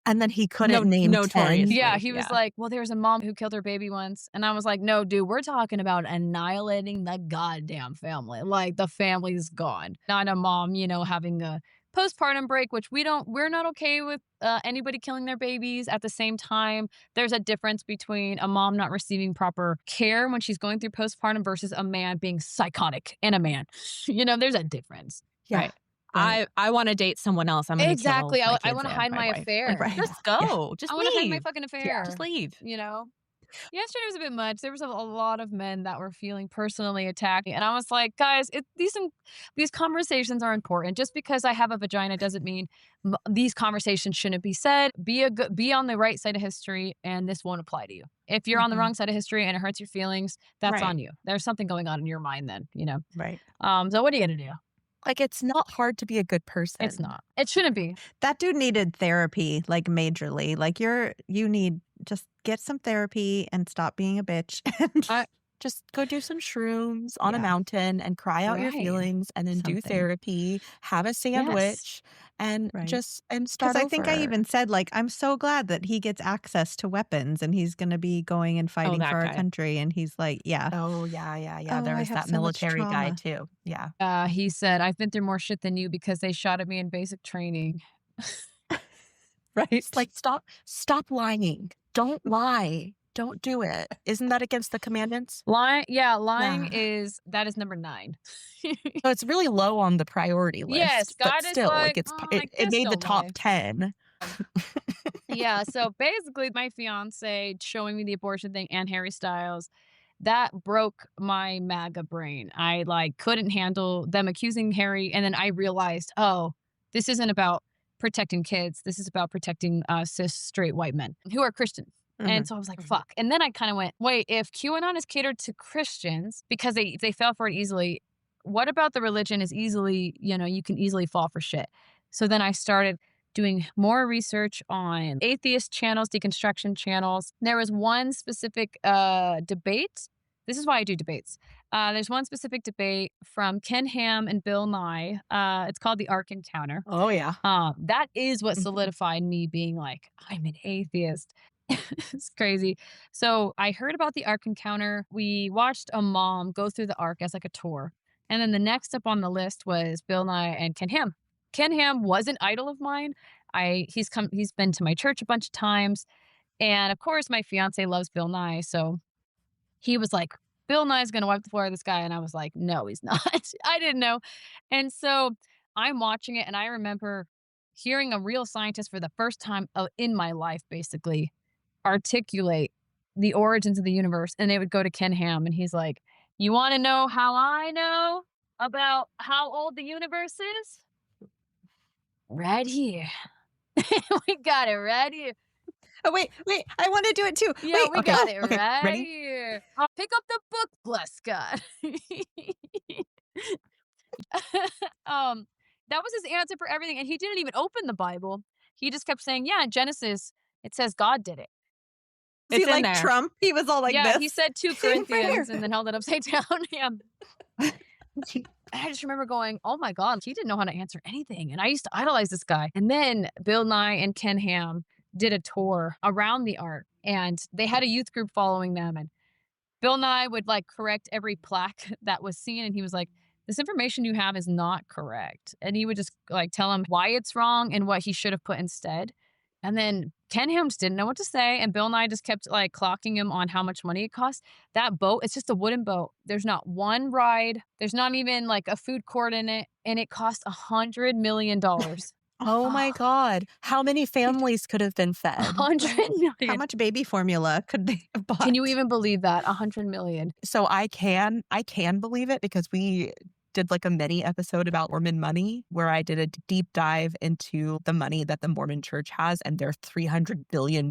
And then he couldn't name 10. Yeah, he was like, well, there's a mom who killed her baby once. And I was like, no, dude, we're talking about annihilating the goddamn family. Like, the family's gone. Not a mom, having a postpartum break, which we're not okay with anybody killing their babies. At the same time, there's a difference between a mom not receiving proper care when she's going through postpartum versus a man being psychotic in a man. There's a difference. Yeah. Right. I want to date someone else. I'm exactly. I want to hide my affair. Just go. Just I leave. want to hide my fucking affair. Just leave. Yesterday was a bit much. There was a lot of men that were feeling personally attacked, and I was like, guys, these conversations are important. Just because I have a vagina doesn't mean these conversations shouldn't be said. Be on the right side of history, and this won't apply to you. If you're on the wrong side of history and it hurts your feelings, that's Right. on you. There's something going on in your mind then, Right. So what are you gonna do? Like, it's not hard to be a good person. It's not. It shouldn't be. That dude needed therapy, like majorly. Like you need just get some therapy and stop being a bitch. Just go do some shrooms on a Yeah. mountain and cry out your Right. feelings, and then do Something. therapy, have a sandwich, and Right. and Because start I think I over. even said, like, I'm so glad that he gets access to weapons and he's going to be going and fighting that for our guy. country. And he's like, yeah. Oh, yeah. Oh, There I was have that so much military guy trauma. too. Yeah. He said, I've been through more shit than you because they shot at me in basic training. Right. It's like, stop lying. Don't lie. Don't do it. Isn't that against the commandments? Lying Yeah. is number 9. So it's really low on the priority list. Yes, but God is still, like, it guess made the don't top lie. 10. Yeah, so basically my fiance showing me the abortion thing and Harry Styles, that broke my MAGA brain. I couldn't handle them accusing Harry, and then I realized, oh, this isn't about protecting kids. This is about protecting cis straight white men who are Christian. And so I was like, fuck. And then I kind of went, wait, if QAnon is catered to Christians because they fell for it easily, what about the religion is easily, you can easily fall for shit. So then I started doing more research on atheist channels, deconstruction channels. There was one specific debate. This is why I do debates. There's one specific debate from Ken Ham and Bill Nye. It's called the Ark Encounter. Oh, yeah. That is what solidified me being like, I'm an atheist. It's crazy. So I heard about the Ark Encounter. We watched a mom go through the Ark as like a tour. And then the next up on the list was Bill Nye and Ken Ham. Ken Ham was an idol of mine. He's been to my church a bunch of times. And of course, my fiance loves Bill Nye. So he was like, Bill Nye's going to wipe the floor with this guy. And I was like, no, he's not. I didn't know. And so I'm watching it. And I remember hearing a real scientist for the first time in my life, basically, articulate the origins of the universe. And they would go to Ken Ham. And he's like, you want to know how I know about how old the universe is? Right here. We got it right here. Oh, wait. I want to do it too. Yeah, wait, we got it okay, right ready? here. Pick up the book, bless God. That was his answer for everything. And he didn't even open the Bible. He just kept saying, yeah, in Genesis, it says God did it. Is he It's in like there. Trump? He was all like yeah, this. he said 2 Right Corinthians here. and then held it upside down. Yeah. I just remember going, oh my God, he didn't know how to answer anything. And I used to idolize this guy. And then Bill Nye and Ken Ham did a tour around the Ark, and they had a youth group following them. And Bill Nye would correct every plaque that was seen. And he was like, this information you have is not correct. And he would just tell him why it's wrong and what he should have put instead. And then Ken Ham just didn't know what to say. And Bill Nye just kept clocking him on how much money it costs. That boat, it's just a wooden boat. There's not one ride. There's not even a food court in it. And it cost $100 million. Oh my God. How many families could have been fed? 100 million. How much baby formula could they have bought? Can you even believe that? 100 million. So I can believe it because we did a mini episode about Mormon money where I did a deep dive into the money that the Mormon church has and their $300 billion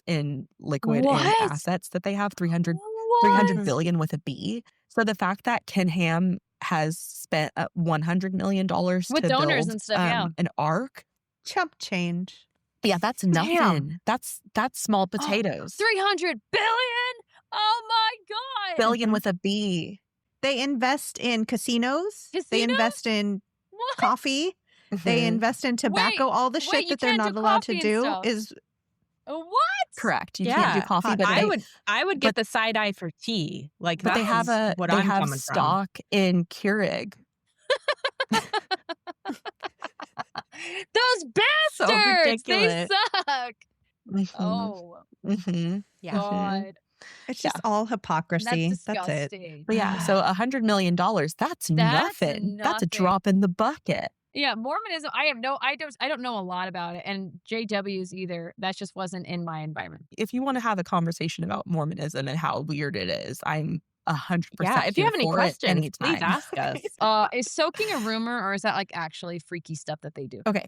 in liquid What? and assets that they have, 300 billion with a B. So the fact that Ken Ham has spent $100 million With to donors build and stuff, yeah. an ark. Chump change. Yeah, that's nothing. Damn. That's small potatoes. 300 billion? Oh my God. Billion with a B. They invest in casinos. They Casinos? invest in What? coffee. They Mhm. invest in tobacco. Wait, all the shit you that they're can't not do allowed to coffee and do stuff. is What? Correct. You Yeah, can't do coffee, but I would get the side eye for tea. but That they have is what they I'm have coming from. stock in Keurig. Those So bastards! They ridiculous. suck. Mhm. Oh Mhm. Yeah. God. it's just all hypocrisy. That's That's it. disgusting. But yeah, so $100 million, that's nothing. That's a nothing. drop in the bucket. Yeah, Mormonism, I don't know a lot about it, and JWs either. That just wasn't in my environment. If you want to have a conversation about Mormonism and how weird it is, I'm 100% Yeah, if you here have any for it questions, please anytime. ask us. Is soaking a rumor, or is that like actually freaky stuff that they do? Okay,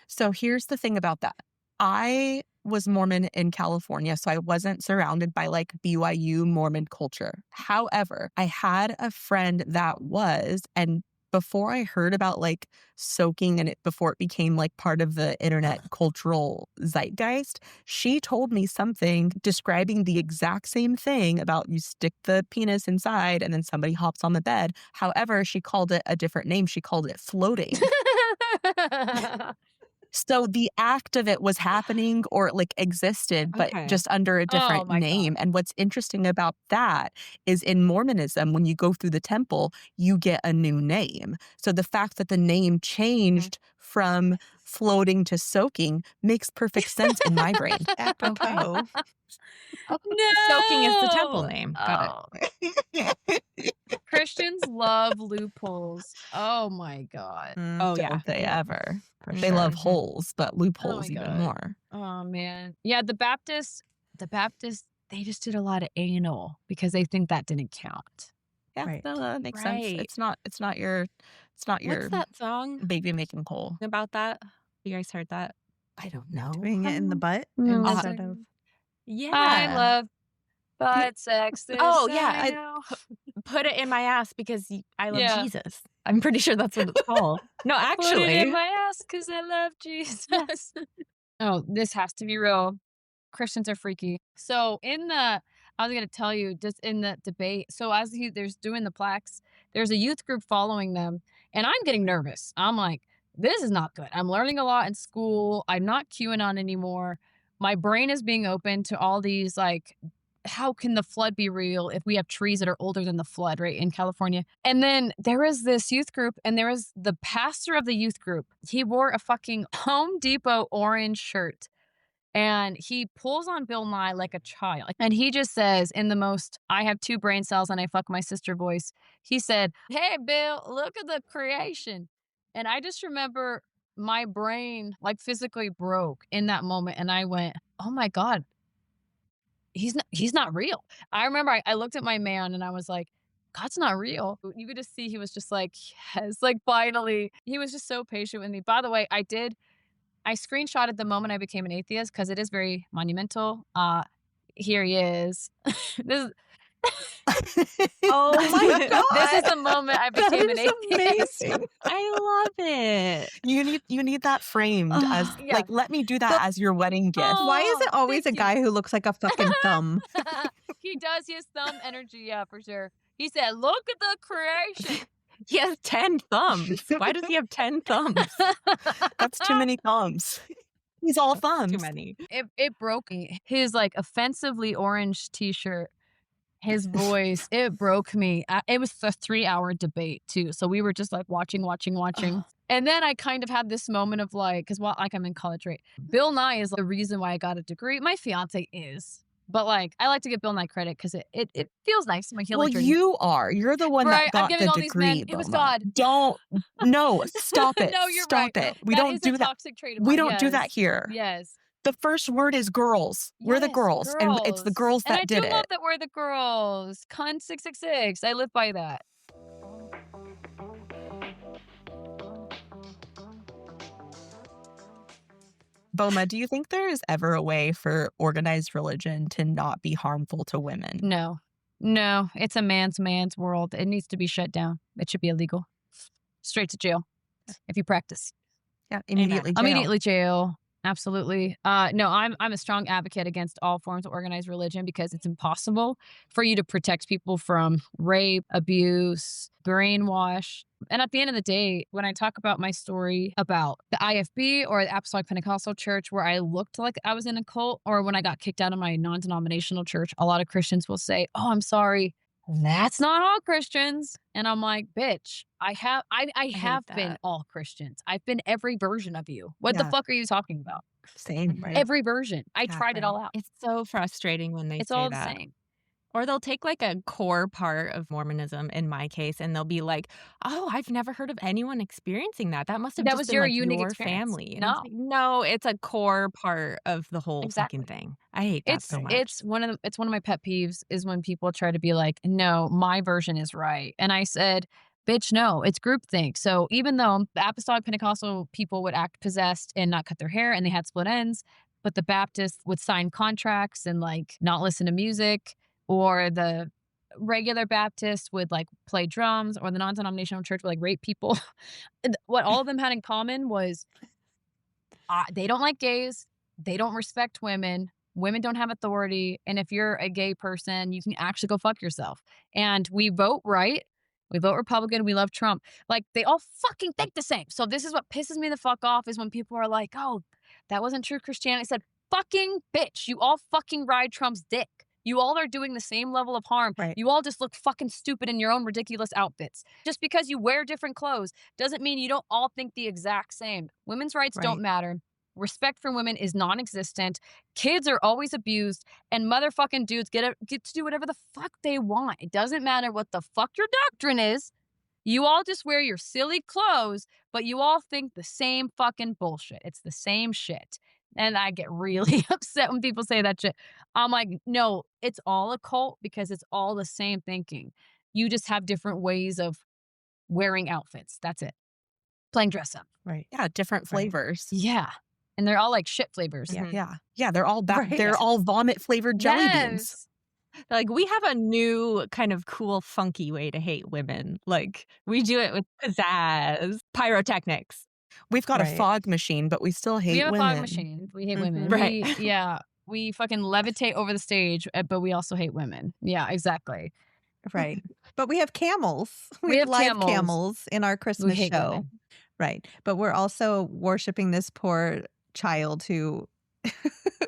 so here's the thing about that. I was Mormon in California, so I wasn't surrounded by like BYU Mormon culture. However, I had a friend that was, and before I heard about like soaking and before it became like part of the internet cultural zeitgeist, she told me something describing the exact same thing about you stick the penis inside and then somebody hops on the bed. However, she called it a different name. She called it floating. So the act of it was happening or like existed, but Okay. just under a different my name. God. And what's interesting about that is in Mormonism, when you go through the temple, you get a new name. So the fact that the name changed from floating to soaking makes perfect sense in my brain. Apropos. No! Soaking is the temple name. Got it. Christians love loopholes. Oh my God. Oh, Don't yeah. they Yeah. ever? For They sure. love Mhm. holes, but loopholes even God. more. Oh man. Yeah, the Baptists, they just did a lot of anal because they think that didn't count. Yeah, Right. no, that makes sense. Right. It's not your What's that song baby making hole. about that? You guys heard that? I don't know. Doing it in the butt Mm. instead of. Yeah. I love butt sex. Oh, this yeah, I I- know. Put it in my ass because I love Yeah. Jesus. I'm pretty sure that's what it's called. No, Put it actually. in my ass because I love Jesus. Oh, this has to be real. Christians are freaky. So I was going to tell you, just in the debate, so as there's doing the plaques, there's a youth group following them, and I'm getting nervous. I'm like, this is not good. I'm learning a lot in school. I'm not QAnon anymore. My brain is being open to all these, like, how can the flood be real if we have trees that are older than the flood, right, in California? And then there was this youth group, and there was the pastor of the youth group. He wore a fucking Home Depot orange shirt. And he pulls on Bill Nye like a child. And he just says, in the most, I have 2 brain cells and I fuck my sister voice, he said, "Hey, Bill, look at the creation." And I just remember my brain like physically broke in that moment. And I went, oh my God, he's not real. I remember I looked at my man and I was like, God's not real. You could just see he was just like, yes, like finally. He was just so patient with me. By the way, I screenshotted the moment I became an atheist because it is very monumental. Here he is. This Oh my God. this is the moment I That became an is atheist. amazing. I love it. You need that framed as Yeah. like, let me do that as your wedding gift. Oh, Why is it always a thank you. guy who looks like a fucking thumb? He does. He has thumb energy. Yeah, for sure. He said, "Look at the creation." He has 10 thumbs. Why does he have 10 thumbs? That's too many thumbs. He's all thumbs. Too many. It broke me. His like offensively orange t-shirt, his voice, it broke me. It was a 3-hour debate too. So we were just like watching. And then I kind of had this moment of like, because like I'm in college, right? Bill Nye is the reason why I got a degree. My fiance is. But like, I like to give Bill Nye credit because it feels nice. My healing Well, journey. you're the one Right, that I'm got giving the all these men- degree. it was Wilma. God. No, stop it. No, you're Stop right. it. We That don't is do a that. toxic trait of We mine. don't do that Yes. here. Yes. The first word is girls. We're the Yes, girls, and it's the girls And that I did do it. love that we're the girls. Con 666. I live by that. Boma, do you think there is ever a way for organized religion to not be harmful to women? No, it's a man's world. It needs to be shut down. It should be illegal. Straight to jail if you practice. Yeah, immediately jail. Immediately jail. Absolutely. No, I'm a strong advocate against all forms of organized religion because it's impossible for you to protect people from rape, abuse, brainwash. And at the end of the day, when I talk about my story about the IFB or the Apostolic Pentecostal Church, where I looked like I was in a cult, or when I got kicked out of my non-denominational church, a lot of Christians will say, "Oh, I'm sorry. That's not all Christians." And I'm like, bitch, I have been that. all Christians. I've been every version of you. What the Yeah. fuck are you talking about? Same. Right. Every version. I tried it all out. It's so frustrating when they It's say all that. the same. Or they'll take like a core part of Mormonism in my case, and they'll be like, "Oh, I've never heard of anyone experiencing that. That must have That just was been your like unique your experience. family." And it's No, like, no, it's a core part of the whole fucking exactly. thing. I hate that so It's much. it's one of my pet peeves is when people try to be like, "No, my version is right." And I said, "Bitch, no, it's groupthink." So even though the apostolic Pentecostal people would act possessed and not cut their hair and they had split ends, but the Baptists would sign contracts and like not listen to music, or the regular Baptist would like play drums, or the non-denominational church would like rape people. What all of them had in common was they don't like gays. They don't respect women. Women don't have authority. And if you're a gay person, you can actually go fuck yourself. And we vote right. We vote Republican. We love Trump. Like they all fucking think the same. So this is what pisses me the fuck off is when people are like, oh, that wasn't true Christianity. I said, fucking bitch. You all fucking ride Trump's dick. You all are doing the same level of harm. Right. You all just look fucking stupid in your own ridiculous outfits. Just because you wear different clothes doesn't mean you don't all think the exact same. Women's rights don't Right. matter. Respect for women is non-existent. Kids are always abused, and motherfucking dudes get to do whatever the fuck they want. It doesn't matter what the fuck your doctrine is. You all just wear your silly clothes, but you all think the same fucking bullshit. It's the same shit. And I get really upset when people say that shit. I'm like, no, it's all a cult because it's all the same thinking. You just have different ways of wearing outfits. That's it. Playing dress up. Right. Yeah, different Right. flavors. Yeah. And they're all like shit flavors. Yeah. Yeah, they're all Right. they're all vomit flavored jelly beans. Yes. Like, we have a new kind of cool, funky way to hate women. Like, we do it with pizzazz, pyrotechnics. We've got a Right. fog machine, but we still hate We have a women. fog machine. We hate women. Right. We fucking levitate over the stage, but we also hate women. Yeah, exactly. Right. But we have camels. We have live camels. camels in our We Christmas hate show. women. Right. But we're also worshiping this poor child who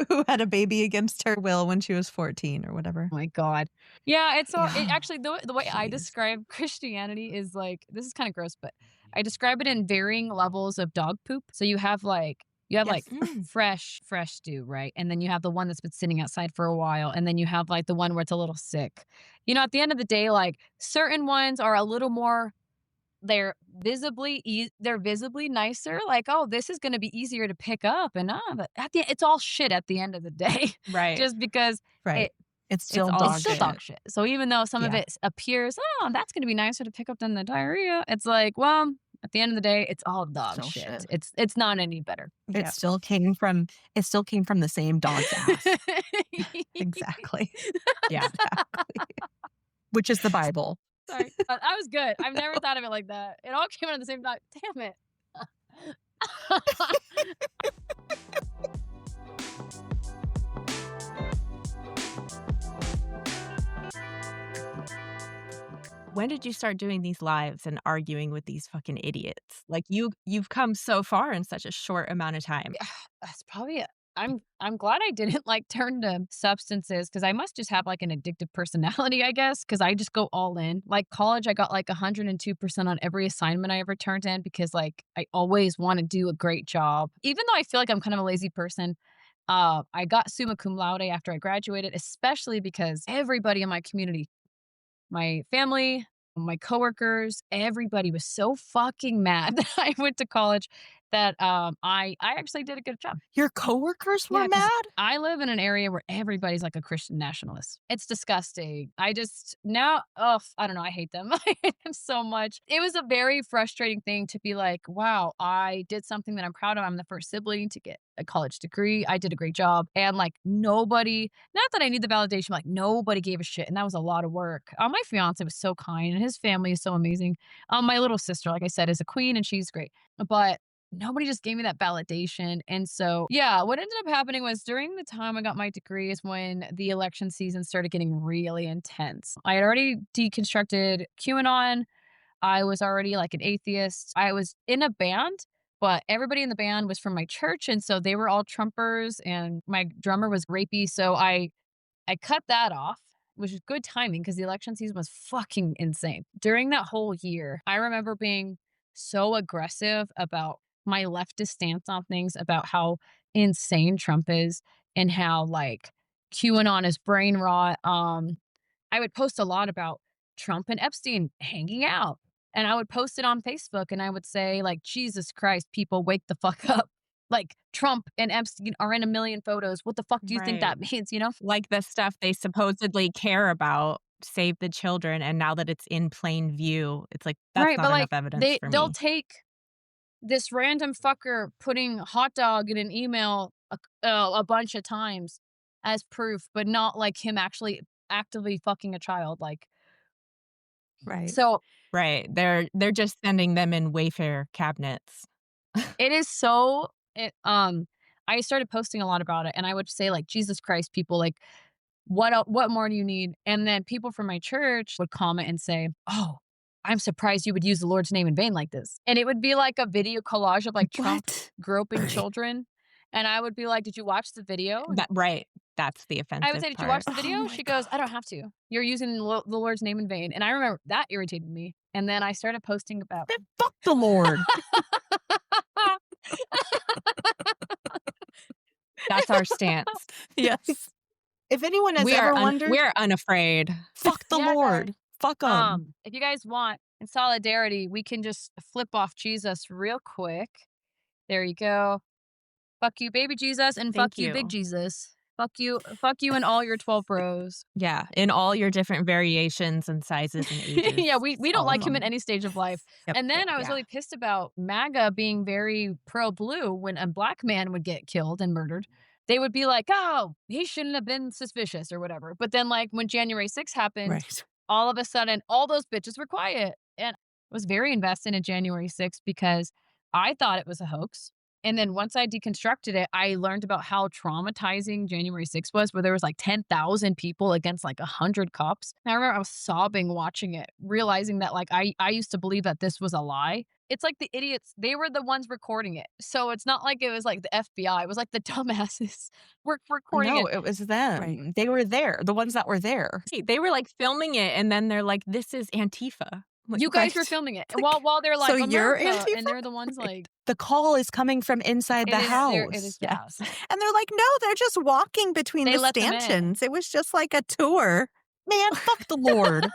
who had a baby against her will when she was 14 or whatever. Oh my God. Yeah, it's all, it Yeah. actually, the way I Jeez. describe Christianity is like, this is kind of gross, but I describe it in varying levels of dog poop. So you have like Yes. fresh stew, right? And then you have the one that's been sitting outside for a while. And then you have like the one where it's a little sick. You know, at the end of the day, like certain ones are a little more, they're visibly nicer. Like, oh, this is going to be easier to pick up. And but it's all shit at the end of the day. Right. Just because Right. It's still all dog it's still shit. dog shit. So even though some of Yeah. it appears, oh, that's going to be nicer to pick up than the diarrhea, it's like, well, at the end of the day, it's all dog Still shit. shit. It's not any better. It Yeah. still came from the same dog's ass, Exactly. Yeah. Exactly. which is the Bible. Sorry, that was good. I've never thought of it like that. It all came out at the same time. Damn it. When did you start doing these lives and arguing with these fucking idiots? Like, you've come so far in such a short amount of time. That's probably it. I'm glad I didn't like turn to substances because I must just have like an addictive personality, I guess, because I just go all in. Like college, I got like 102% on every assignment I ever turned in because like I always want to do a great job. Even though I feel like I'm kind of a lazy person, I got summa cum laude after I graduated, especially because everybody in my community, my family, my coworkers, everybody was so fucking mad that I went to college that I actually did a good job. Your coworkers were 'cause mad? I live in an area where everybody's like a Christian nationalist. It's disgusting. I just now, oh, I don't know. I hate them. I hate them so much. It was a very frustrating thing to be like, wow, I did something that I'm proud of. I'm the first sibling to get a college degree. I did a great job. And like nobody, not that I need the validation, like nobody gave a shit. And that was a lot of work. My fiance was so kind and his family is so amazing. My little sister, like I said, is a queen and she's great. But nobody just gave me that validation. And so, yeah, what ended up happening was during the time I got my degree is when the election season started getting really intense. I had already deconstructed QAnon. I was already like an atheist. I was in a band, but everybody in the band was from my church. And so they were all Trumpers and my drummer was rapey. So I cut that off, which is good timing because the election season was fucking insane. During that whole year, I remember being so aggressive about my leftist stance on things, about how insane Trump is and how like QAnon is brain rot. I would post a lot about Trump and Epstein hanging out. And I would post it on Facebook and I would say, like, Jesus Christ, people, wake the fuck up. Like, Trump and Epstein are in a million photos. What the fuck do you think that means, you know? Like the stuff they supposedly care about, save the children, and now that it's in plain view, it's like, that's Right, not but, enough like, evidence for they'll me. take this random fucker putting hot dog in an email a bunch of times as proof, but not, like, him actually actively fucking a child, like Right. so Right, they're just sending them in Wayfair cabinets. it is so I started posting a lot about it, and I would say, like, "Jesus Christ, people, like, what more do you need?" And then people from my church would comment and say, "Oh, I'm surprised you would use the Lord's name in vain like this." And it would be like a video collage of, like, Trump What? groping children, and I would be like, "Did you watch the video?" And That right, that's the I would offensive say, "Did you watch part. the Oh video?" my She goes, "I don't God. have to. You're using the Lord's name in vain." And I remember that irritated me, and then I started posting about Then fuck the Lord. That's our stance. Yes. If anyone has ever We wondered, are unafraid. fuck the Yeah, guys. Lord. Fuck 'em. If you guys want, in solidarity, we can just flip off Jesus real quick. There you go. Fuck you, baby Jesus, and fuck Thank you, big you. Jesus. Fuck you and all your 12 bros. Yeah, in all your different variations and sizes and ages. Yeah, we don't All of like him in them. any stage of life. Yep. And then I was Yeah. really pissed about MAGA being very pro blue when a black man would get killed and murdered. They would be like, "Oh, he shouldn't have been suspicious," or whatever. But then, like, when January 6th happened, Right. all of a sudden, all those bitches were quiet. And I was very invested in January 6th because I thought it was a hoax. And then once I deconstructed it, I learned about how traumatizing January 6th was, where there was like 10,000 people against like 100 cops. And I remember I was sobbing watching it, realizing that like I used to believe that this was a lie. It's like the idiots, they were the ones recording it. So it's not like it was like the FBI. It was like the dumbasses were recording No, it. it was them. They were there. The ones that were there. They were, like, filming it, and then they're like, "This is Antifa." I'm like, You guys were Right. filming it. Like, While they're so like you're America, and Antifa? they're the ones like The call is coming from inside the it is house. yes. And they're like, no, they're just walking between They the let them in. stanchions. It was just like a tour. Man, fuck the Lord.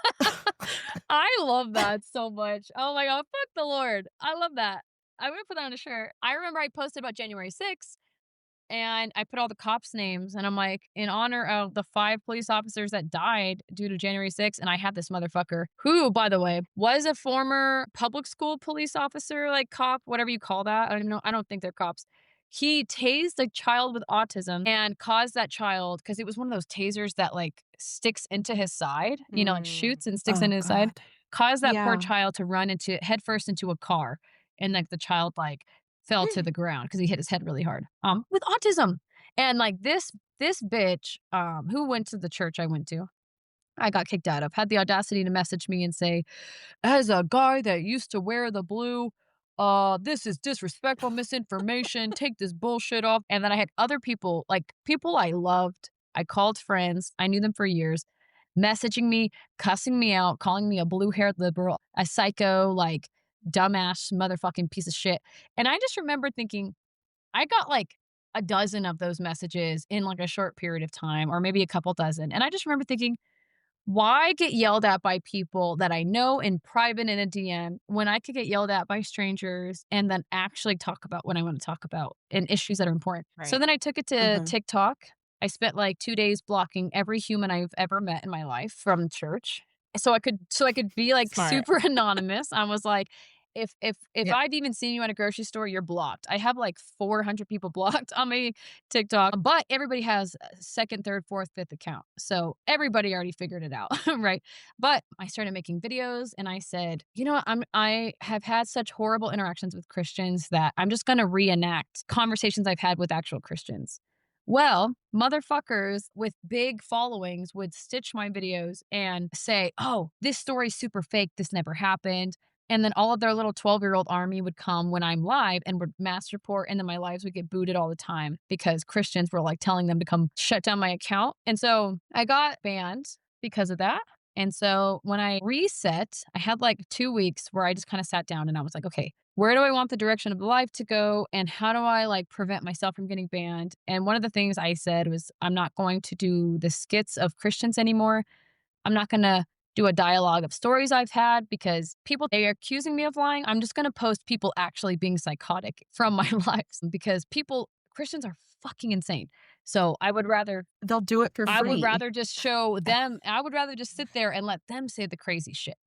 I love that so much. Oh my god, fuck the Lord. I love that. I'm gonna put that on a shirt. I remember I posted about January 6th and I put all the cops' names and I'm like, in honor of the 5 police officers that died due to January 6th. And I had this motherfucker who, by the way, was a former public school police officer, like cop, whatever you call that. I don't even know. I don't think they're cops. He tased a child with autism and caused that child, because it was one of those tasers that like sticks into his side, you know, like shoots and sticks Oh, into his side, God. caused that poor Yeah. child to run into headfirst into a car. And like the child like fell to the ground because he hit his head really hard with autism. And like this bitch who went to the church I went to, I got kicked out of, had the audacity to message me and say, as a guy that used to wear the blue, this is disrespectful misinformation, take this bullshit off. And then I had other people, like people I loved, I called friends, I knew them for years, messaging me, cussing me out, calling me a blue-haired liberal, a psycho, like dumbass motherfucking piece of shit. And I just remember thinking, I got like a dozen of those messages in like a short period of time, or maybe a couple dozen. And I just remember thinking, why get yelled at by people that I know in private in a DM when I could get yelled at by strangers and then actually talk about what I want to talk about and issues that are important? So Right. then I took it to Mhm. TikTok. I spent like 2 days blocking every human I've ever met in my life from church. So I could be like Smart. super anonymous. I was like, if Yeah. I've even seen you at a grocery store, you're blocked. I have like 400 people blocked on my TikTok, but everybody has a second, third, fourth, fifth account. So everybody already figured it out, right? But I started making videos and I said, you know what? I have had such horrible interactions with Christians that I'm just going to reenact conversations I've had with actual Christians. Well, motherfuckers with big followings would stitch my videos and say, "Oh, this story's super fake. This never happened." And then all of their little 12-year-old army would come when I'm live and would mass report, and then my lives would get booted all the time because Christians were like telling them to come shut down my account. And so I got banned because of that. And so when I reset, I had like 2 weeks where I just kind of sat down and I was like, okay, where do I want the direction of the life to go? And how do I like prevent myself from getting banned? And one of the things I said was, I'm not going to do the skits of Christians anymore. I'm not going to do a dialogue of stories I've had because people, they are accusing me of lying. I'm just going to post people actually being psychotic from my lives because Christians are fucking insane. So I would rather They'll do it for free. I would rather just show them. I would rather just sit there and let them say the crazy shit.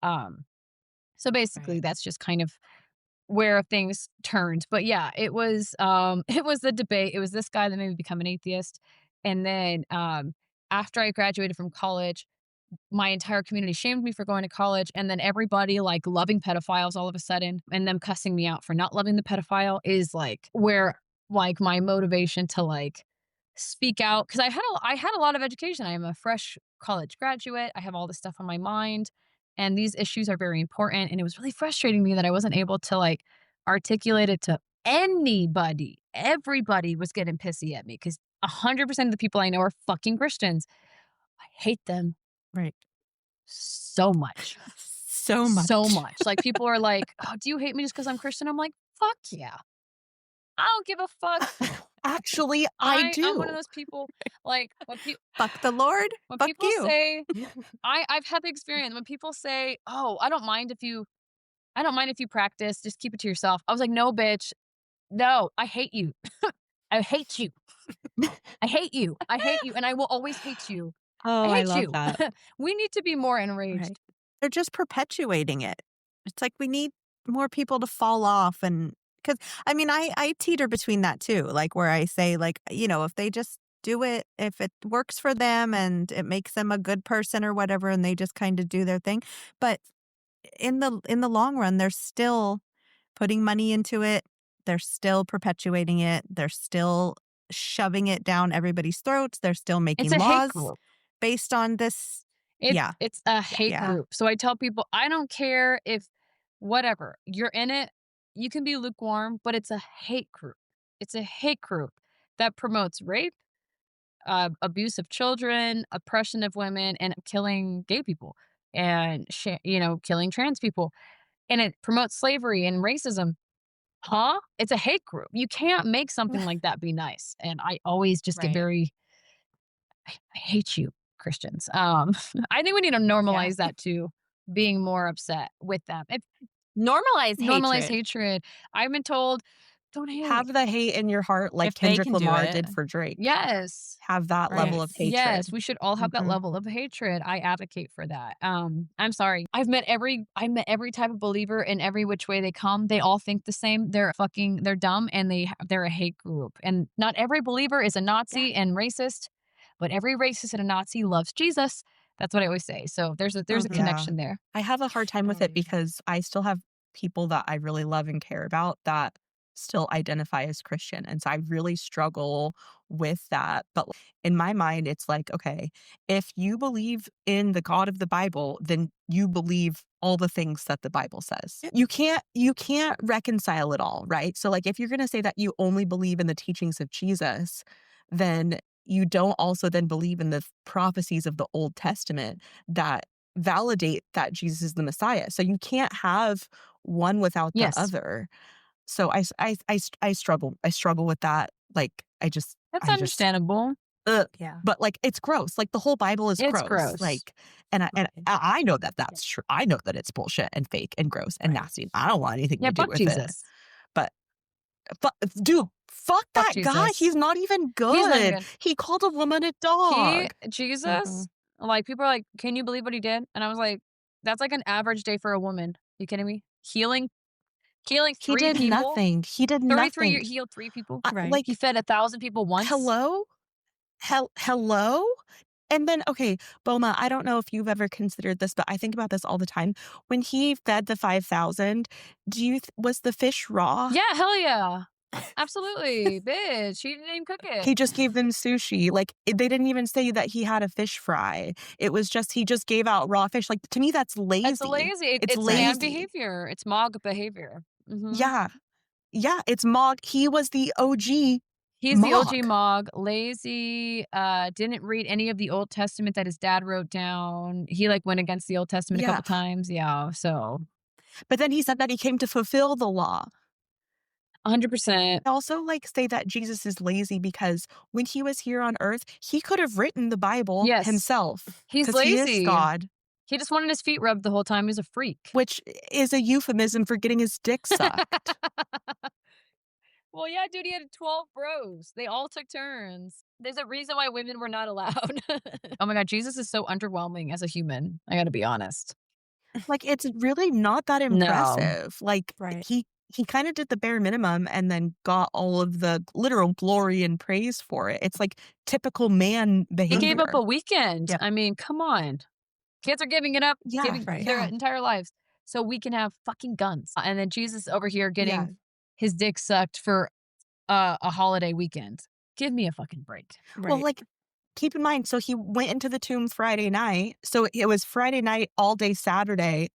So basically, Right. that's just kind of where things turned. But yeah, it was it was the debate. It was this guy that made me become an atheist, and then after I graduated from college, my entire community shamed me for going to college, and then everybody like loving pedophiles all of a sudden and them cussing me out for not loving the pedophile is like where like my motivation to like speak out, because I had a lot of education. I am a fresh college graduate. I have all this stuff on my mind, and these issues are very important, and it was really frustrating me that I wasn't able to like articulate it to anybody. Everybody was getting pissy at me because 100% of the people I know are fucking Christians. I hate them Right. so much. So much. So much. Like, people are like, "Oh, do you hate me just because I'm Christian?" I'm like, "Fuck yeah. I don't give a fuck." Actually, I do. I'm one of those people, like, Fuck the Lord. when Fuck people you. say I've had the experience when people say, "Oh, I don't mind if you practice, just keep it to yourself." I was like, "No, bitch. No, I hate you. I hate you. I hate you. I hate you, and I will always hate you. I Oh, I hate love you." that. We need to be more enraged. Right. They're just perpetuating it. It's like we need more people to fall off, and because I mean, I teeter between that too. Like where I say, like, if they just do it, if it works for them and it makes them a good person or whatever, and they just kind of do their thing. But in the long run, they're still putting money into it. They're still perpetuating it. They're still shoving it down everybody's throats. They're still It's making a hate laws group. based on this. Yeah. It's a hate Yeah. group. So I tell people, I don't care if whatever, you're in it, you can be lukewarm, but it's a hate group. It's a hate group that promotes rape, abuse of children, oppression of women, and killing gay people and killing trans people. And it promotes slavery and racism. Huh? It's a hate group. You can't make something like that be nice. And I always just get Right. I hate you, Christians. I think we need to normalize that too, being more upset with them. Normalize hatred. hatred. I've been told, don't hate. Have the hate in your heart like If they Kendrick can do Lamar it. did for Drake. Yes. Have that level of Yes. hatred. Yes, we should all have that Mhm. level of hatred. I advocate for that. I'm sorry. I've met every type of believer in every which way they come. They all think the same. They're dumb, and they're a hate group. And not every believer is a Nazi and racist, but every racist and a Nazi loves Jesus. That's what I always say. So there's a Mhm. connection there. I have a hard time with it Totally. because I still have people that I really love and care about that still identify as Christian. And so I really struggle with that. But in my mind, it's like, okay, if you believe in the God of the Bible, then you believe all the things that the Bible says. Yep. You can't reconcile it all, right? So like if you're going to say that you only believe in the teachings of Jesus, then you don't also then believe in the prophecies of the Old Testament that validate that Jesus is the Messiah. So you can't have one without the Yes. other. So I struggle with that. Like That's I just understandable. Yeah. but like it's gross. Like the whole Bible is It's gross. gross. Like and I know that that's true. I know that it's bullshit and fake and gross and Right. nasty. I don't want anything Yeah, to do fuck with Jesus. it. But dude, fuck that guy. Jesus. He's not even good. He's not good. He called a woman a dog. Jesus, like, people are like, "Can you believe what he did?" And I was like, "That's like an average day for a woman. You kidding me? Healing He 3 did people. nothing. He did 33 years, nothing. he healed 3 people. Right. Like He fed 1,000 people once. hello? Hello? And then, okay, Boma, I don't know if you've ever considered this, but I think about this all the time. When he fed the 5,000, was the fish raw? Yeah, hell yeah. Absolutely, bitch. He didn't even cook it. He just gave them sushi. Like they didn't even say that he had a fish fry. It was just he just gave out raw fish. Like to me, that's lazy. It's lazy. It's man lazy. behavior. It's MOG behavior. Mhm. Yeah, it's Mog. He was the OG. He's the OG Mog. MOG, lazy, didn't read any of the Old Testament that his dad wrote down. He like went against the Old Testament a Yeah. couple times. Yeah, so But then he said that he came to fulfill the law. 100%. Also, like, say that Jesus is lazy because when he was here on earth, he could have written the Bible Yes. himself He's because he is lazy. God, He just wanted his feet rubbed the whole time. He's a freak. which is a euphemism for getting his dick sucked. Well, yeah, dude, he had 12 bros. They all took turns. There's a reason why women were not allowed. Oh my God, Jesus is so underwhelming as a human. I gotta be honest. Like, it's really not that No. impressive. Like, Right. he kind of did the bare minimum and then got all of the literal glory and praise for it. It's like typical man He behavior. gave up a weekend. Yep. I mean, come on. Kids are giving it up, Yeah, giving right. their yeah. entire lives so we can have fucking guns. And then Jesus over here getting Yeah. his dick sucked for a holiday weekend. Give me a fucking break. Well, Right. like, keep in mind, so he went into the tomb Friday night. So it was Friday night all day Saturday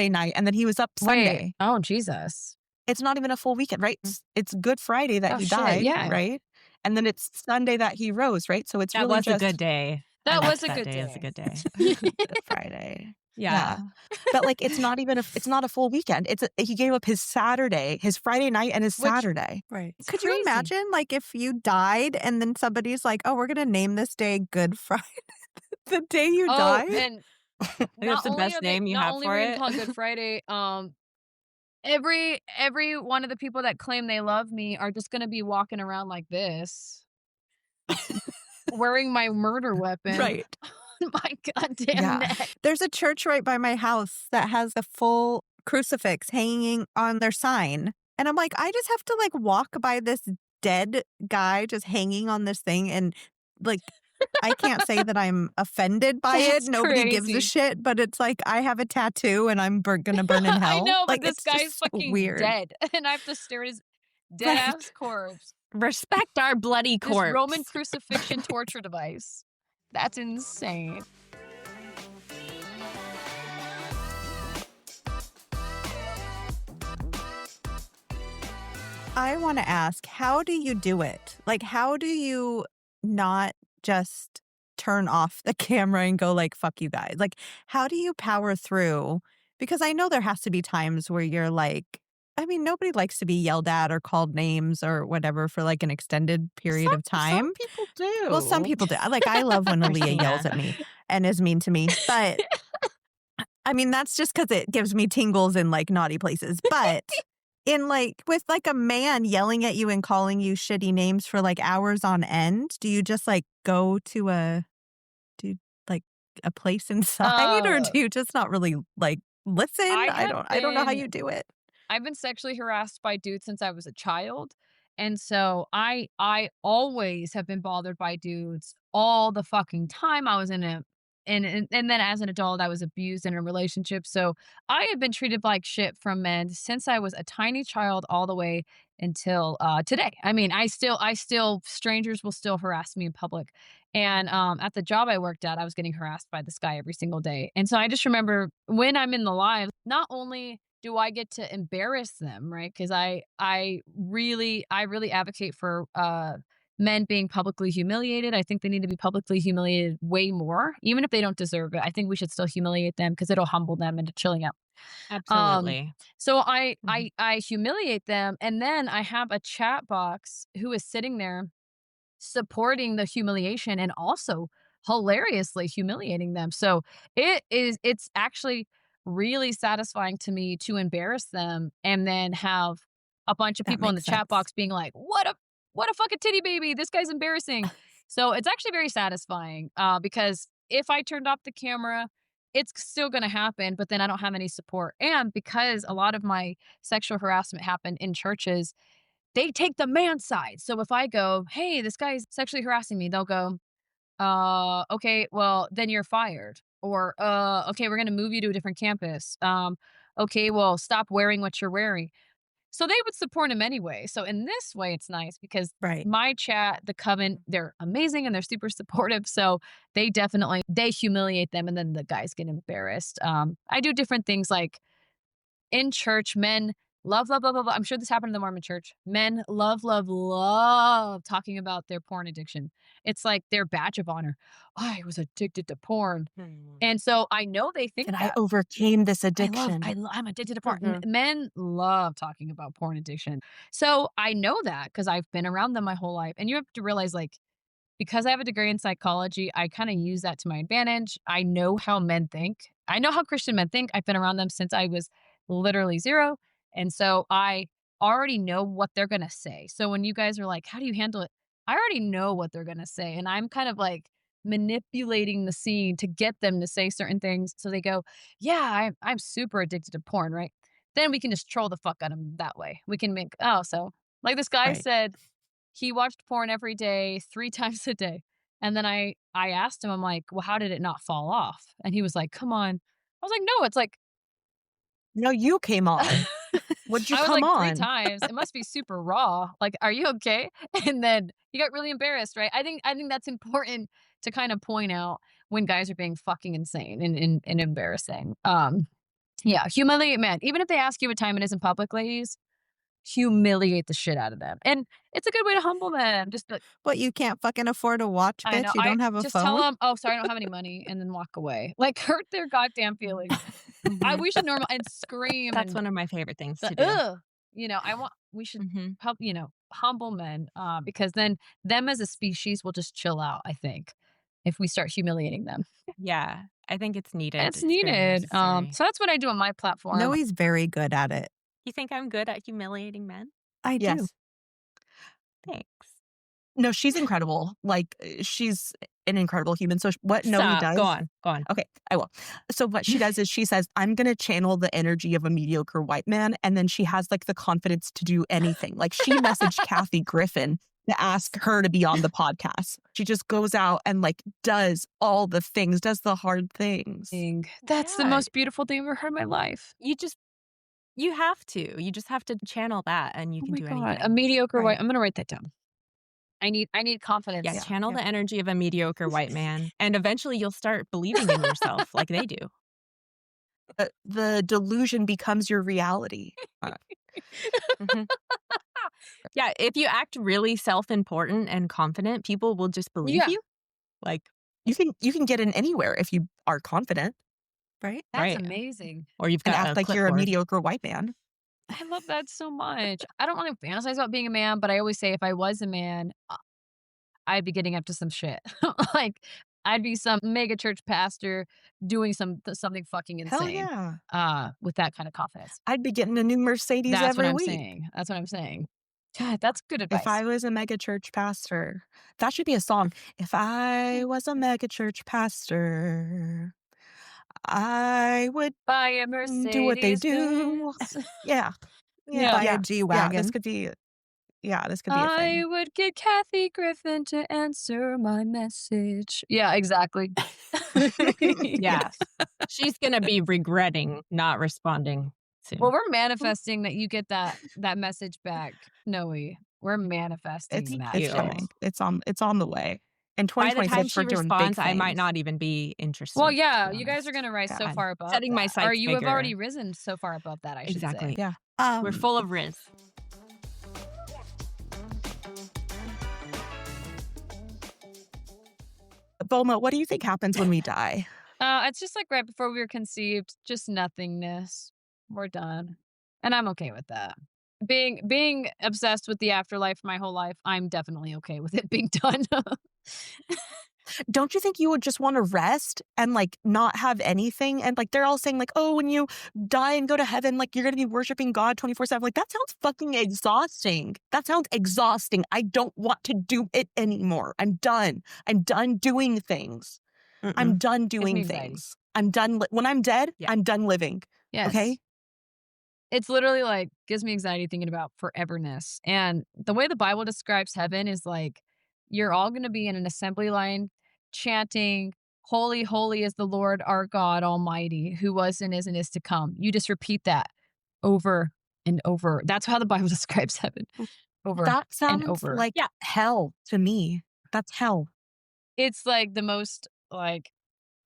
night, and then he was up Sunday. Wait. Oh, Jesus. It's not even a full weekend, right? It's Good Friday that Oh, he shit, died, yeah. right? And then it's Sunday that he rose, right? So it's That really was just a good day. That I was liked a good day. It was a day. good day. Good Friday. Yeah. But like, it's not even it's not a full weekend. He gave up his Saturday, his Friday night, and his Which- Saturday. Right. It's Could you crazy. imagine, like, if you died and then somebody's like, oh, we're going to name this day Good Friday? The day you Oh, died? and That's the best name you not have only for we're gonna it. call it Good Friday, every one of the people that claim they love me are just gonna be walking around like this, wearing my murder weapon. Right. on my goddamn Yeah. neck. There's a church right by my house that has a full crucifix hanging on their sign. And I'm like, I just have to like walk by this dead guy just hanging on this thing. And like, I can't say that I'm offended by That's it. Nobody gives crazy. a shit. But it's like, I have a tattoo and I'm gonna burn in hell. I know, but Like, this it's just guy's so fucking weird. dead, and I have to stare at his dead ass corpse. Respect our bloody This corpse. Roman crucifixion torture device. That's insane. I want to ask, how do you do it? Like, how do you not just turn off the camera and go like, fuck you guys? Like, how do you power through? Because I know there has to be times where you're like, I mean, nobody likes to be yelled at or called names or whatever for like an extended period of time. Some people do. Well, some people do. Like, I love when Aaliyah yells Christina. at me and is mean to me. But I mean, that's just because it gives me tingles in like naughty places. But in like with like a man yelling at you and calling you shitty names for like hours on end, do you just like go to a place inside, or do you just not really like listen? I don't know how you do it. I've been sexually harassed by dudes since I was a child. And so I always have been bothered by dudes all the fucking time. I was in a and then as an adult I was abused in a relationship. So I have been treated like shit from men since I was a tiny child all the way until today. I mean, I still strangers will still harass me in public. And at the job I worked at, I was getting harassed by this guy every single day. And so I just remember when I'm in the live, not only do I get to embarrass them, right? Because I really advocate for men being publicly humiliated. I think they need to be publicly humiliated way more, even if they don't deserve it. I think we should still humiliate them because it'll humble them into chilling out. Absolutely. So I humiliate them, and then I have a chat box who is sitting there supporting the humiliation and also hilariously humiliating them. So it's actually really satisfying to me to embarrass them and then have a bunch of That people in the makes chat sense. box being like, what a fucking titty baby. This guy's embarrassing. So it's actually very satisfying because if I turned off the camera, it's still going to happen, but then I don't have any support. And because a lot of my sexual harassment happened in churches, they take the man side. So if I go, hey, this guy's sexually harassing me, they'll go, okay, well, then you're fired. Or, okay, we're going to move you to a different campus. Okay, well, stop wearing what you're wearing. So they would support him anyway. So in this way, it's nice because Right. my chat, the coven, they're amazing and they're super supportive. So they humiliate them and then the guys get embarrassed. I do different things like in church, men Love, love, love, love, love. I'm sure this happened in the Mormon church. Men love, love, love talking about their porn addiction. It's like their badge of honor. I was addicted to porn. And so I know they think And I that. overcame this addiction. I'm addicted to porn. Men love talking about porn addiction. So I know that because I've been around them my whole life. And you have to realize, like, because I have a degree in psychology, I kind of use that to my advantage. I know how men think. I know how Christian men think. I've been around them since I was literally 0. And so I already know what they're going to say. So when you guys are like, how do you handle it? I already know what they're going to say. And I'm kind of like manipulating the scene to get them to say certain things. So they go, yeah, I'm super addicted to porn, right? Then we can just troll the fuck out of them that way. We can make, so like this guy Right. said, he watched porn every day, 3 times a day. And then I asked him, I'm like, well, how did it not fall off? And he was like, come on. I was like, no, it's like, No, you came on. Would you I was come like 3 on? times. It must be super raw. Like, are you okay? And then he got really embarrassed, right? I think that's important to kind of point out when guys are being fucking insane and embarrassing. Yeah, humiliate men. Even if they ask you what time it is in public, ladies, humiliate the shit out of them. And it's a good way to humble them. Just like, What, you can't fucking afford a watch, I know. bitch? You don't have a just phone? tell them, oh, sorry, I don't have any money, and then walk away. Like, hurt their goddamn feelings. We should normal and scream. That's and one of my favorite things the, to do. ugh, we should help, humble men, because then them as a species will just chill out, I think, if we start humiliating them. Yeah, I think it's needed. It's very needed. necessary. So that's what I do on my platform. Noe's very good at it. You think I'm good at humiliating men? I do. Yes. Thanks. No, she's incredible. Like, she's an incredible human. So what Noe Stop. does... Go on. Okay, I will. So what she does is she says, I'm going to channel the energy of a mediocre white man. And then she has like the confidence to do anything. Like, she messaged Kathy Griffin to ask her to be on the podcast. She just goes out and like does all the things, does the hard things. That's the Yeah. most beautiful thing I've ever heard in my life. You have to. You just have to channel that, and you Oh can my do God. anything. A mediocre Right. white. I'm going to write that down. I need confidence. Yeah, channel the energy of a mediocre white man, and eventually you'll start believing in yourself like they do. The delusion becomes your reality. Mhm. Yeah, if you act really self-important and confident, people will just believe Yeah. you. Like, You can get in anywhere if you are confident Right? That's right. amazing. Or you've and got act a like you're a clipboard. mediocre white man. I love that so much. I don't want to fantasize about being a man, but I always say if I was a man, I'd be getting up to some shit. Like, I'd be some mega church pastor doing something fucking insane. Hell yeah. With that kind of confidence. I'd be getting a new Mercedes That's every what I'm week. saying. That's what I'm saying. God, that's good advice. If I was a mega church pastor, that should be a song. If I was a mega church pastor, I would Buy a Mercedes do what they do. Benz. Yeah. Yeah. Buy a Yeah. G-Wagon. This could be a thing. I would get Kathy Griffin to answer my message. Yeah, exactly. Yeah. She's going to be regretting not responding soon. Well, we're manifesting that you get that message back, Noe. We're manifesting It's that. you. coming. It's on the way. In By the time 2026, she we're doing responds, big I might things. not even be interested. Well, to yeah, be you guys honest. are going to rise so God. far above Setting my that. Or sights you have bigger. already risen so far above that, I should Exactly. say. Yeah. We're full of riz. Bulma, what do you think happens when we die? It's just like right before we were conceived, just nothingness. We're done. And I'm okay with that. Being obsessed with the afterlife my whole life, I'm definitely okay with it being done. Don't you think you would just want to rest and like not have anything? And like they're all saying like, oh, when you die and go to heaven, like you're going to be worshiping God 24/7. Like that sounds fucking exhausting. That sounds exhausting. I don't want to do it anymore. I'm done. I'm done doing things. I'm done doing anxiety. things. I'm done. When I'm dead, Yeah. I'm done living. Yes. Okay. It's literally like gives me anxiety thinking about foreverness. And the way the Bible describes heaven is like you're all going to be in an assembly line chanting, "Holy, holy is the Lord our God Almighty, who was and is to come." You just repeat that over and over. That's how the Bible describes heaven. Over That and sounds over. like hell to me. That's hell. It's like the most like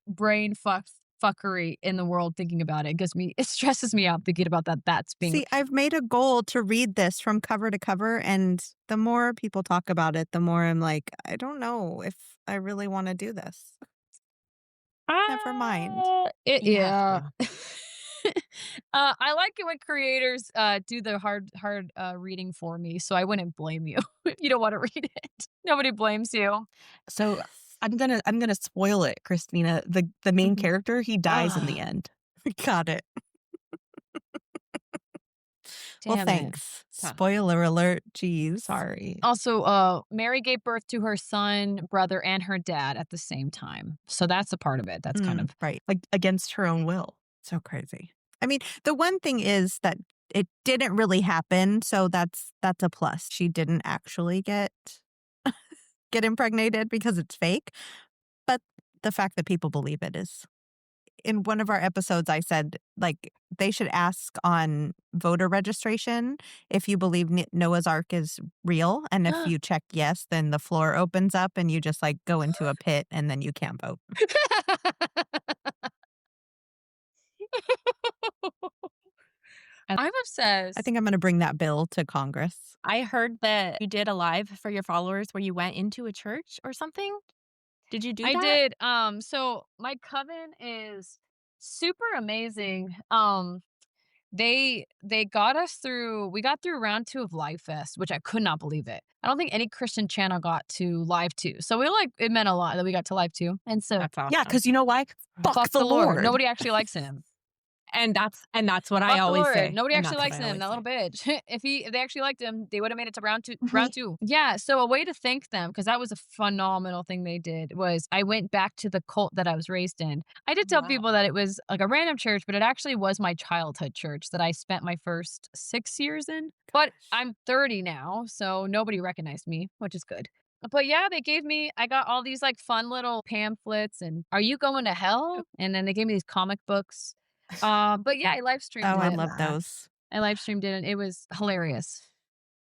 brain fucked fuckery in the world thinking about it. It stresses me out thinking about that. That's being. See, I've made a goal to read this from cover to cover, and the more people talk about it, the more I'm like, I don't know if I really want to do this. Never mind. Yeah. I like it when creators do the hard reading for me, so I wouldn't blame you if you don't want to read it. Nobody blames you. So I'm gonna spoil it, Christina. The main Mhm. character, he dies in the end. Got it. Well, Damn it. thanks. Spoiler alert. Jeez. Sorry. Also, Mary gave birth to her son, brother, and her dad at the same time. So that's a part of it. That's kind of right. Like against her own will. So crazy. I mean, the one thing is that it didn't really happen, so that's a plus. She didn't actually get impregnated because it's fake. But the fact that people believe it is. In one of our episodes, I said, like, they should ask on voter registration if you believe Noah's Ark is real. And if you check yes, then the floor opens up and you just, like, go into a pit and then you can't vote. I'm obsessed. I think I'm going to bring that bill to Congress. I heard that you did a live for your followers where you went into a church or something. Did you do that? I did. So my coven is super amazing. They got us through. We got through round 2 of Live Fest, which I could not believe it. I don't think any Christian channel got to Live 2. So it meant a lot that we got to Live 2. And so That's awesome. Yeah, because you know why? Fuck the Lord. Nobody actually likes him. And that's what Fuck I the always Lord. say. Nobody And actually that's likes what I him, that always little say. bitch. If they actually liked him, they would have made it to round 2. Round 2. Yeah. So a way to thank them, because that was a phenomenal thing they did, was I went back to the cult that I was raised in. I did tell people that it was like a random church, but it actually was my childhood church that I spent my first 6 years in. But I'm 30 now, so nobody recognized me, which is good. But yeah, I got all these like fun little pamphlets and are you going to hell? And then they gave me these comic books. But yeah, I live streamed Oh, it. I love those. I live streamed it and it was hilarious.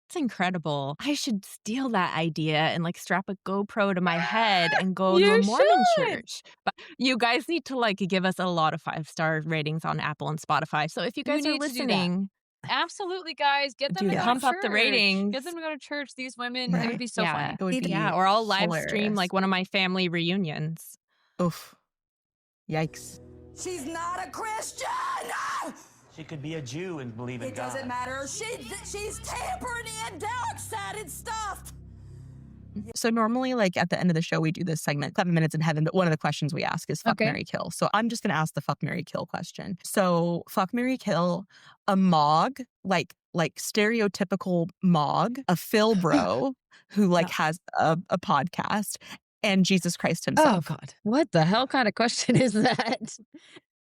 It's incredible. I should steal that idea and like strap a GoPro to my head and go to a You Mormon should. church. But you guys need to like give us a lot of 5-star ratings on Apple and Spotify. So if you guys are need to do that. listening, Absolutely, guys. Get them Do to that. go pump to up the church. ratings. Get them to go to church. These women, Right. it would be so funny. It would be Yeah, or I'll live stream hilarious. like one of my family reunions. Oof. Yikes. She's not a Christian! She could be a Jew and believe in It God. doesn't matter. She's tampering in dark-sided stuff. So normally, like at the end of the show, we do this segment, 7 Minutes in Heaven, but one of the questions we ask is fuck, Okay. marry, kill. So I'm just going to ask the fuck, marry, kill question. So fuck, marry, kill, a MOG, like stereotypical MOG, a Philbro who like has a podcast, and Jesus Christ Oh, himself. God. What the hell kind of question is that?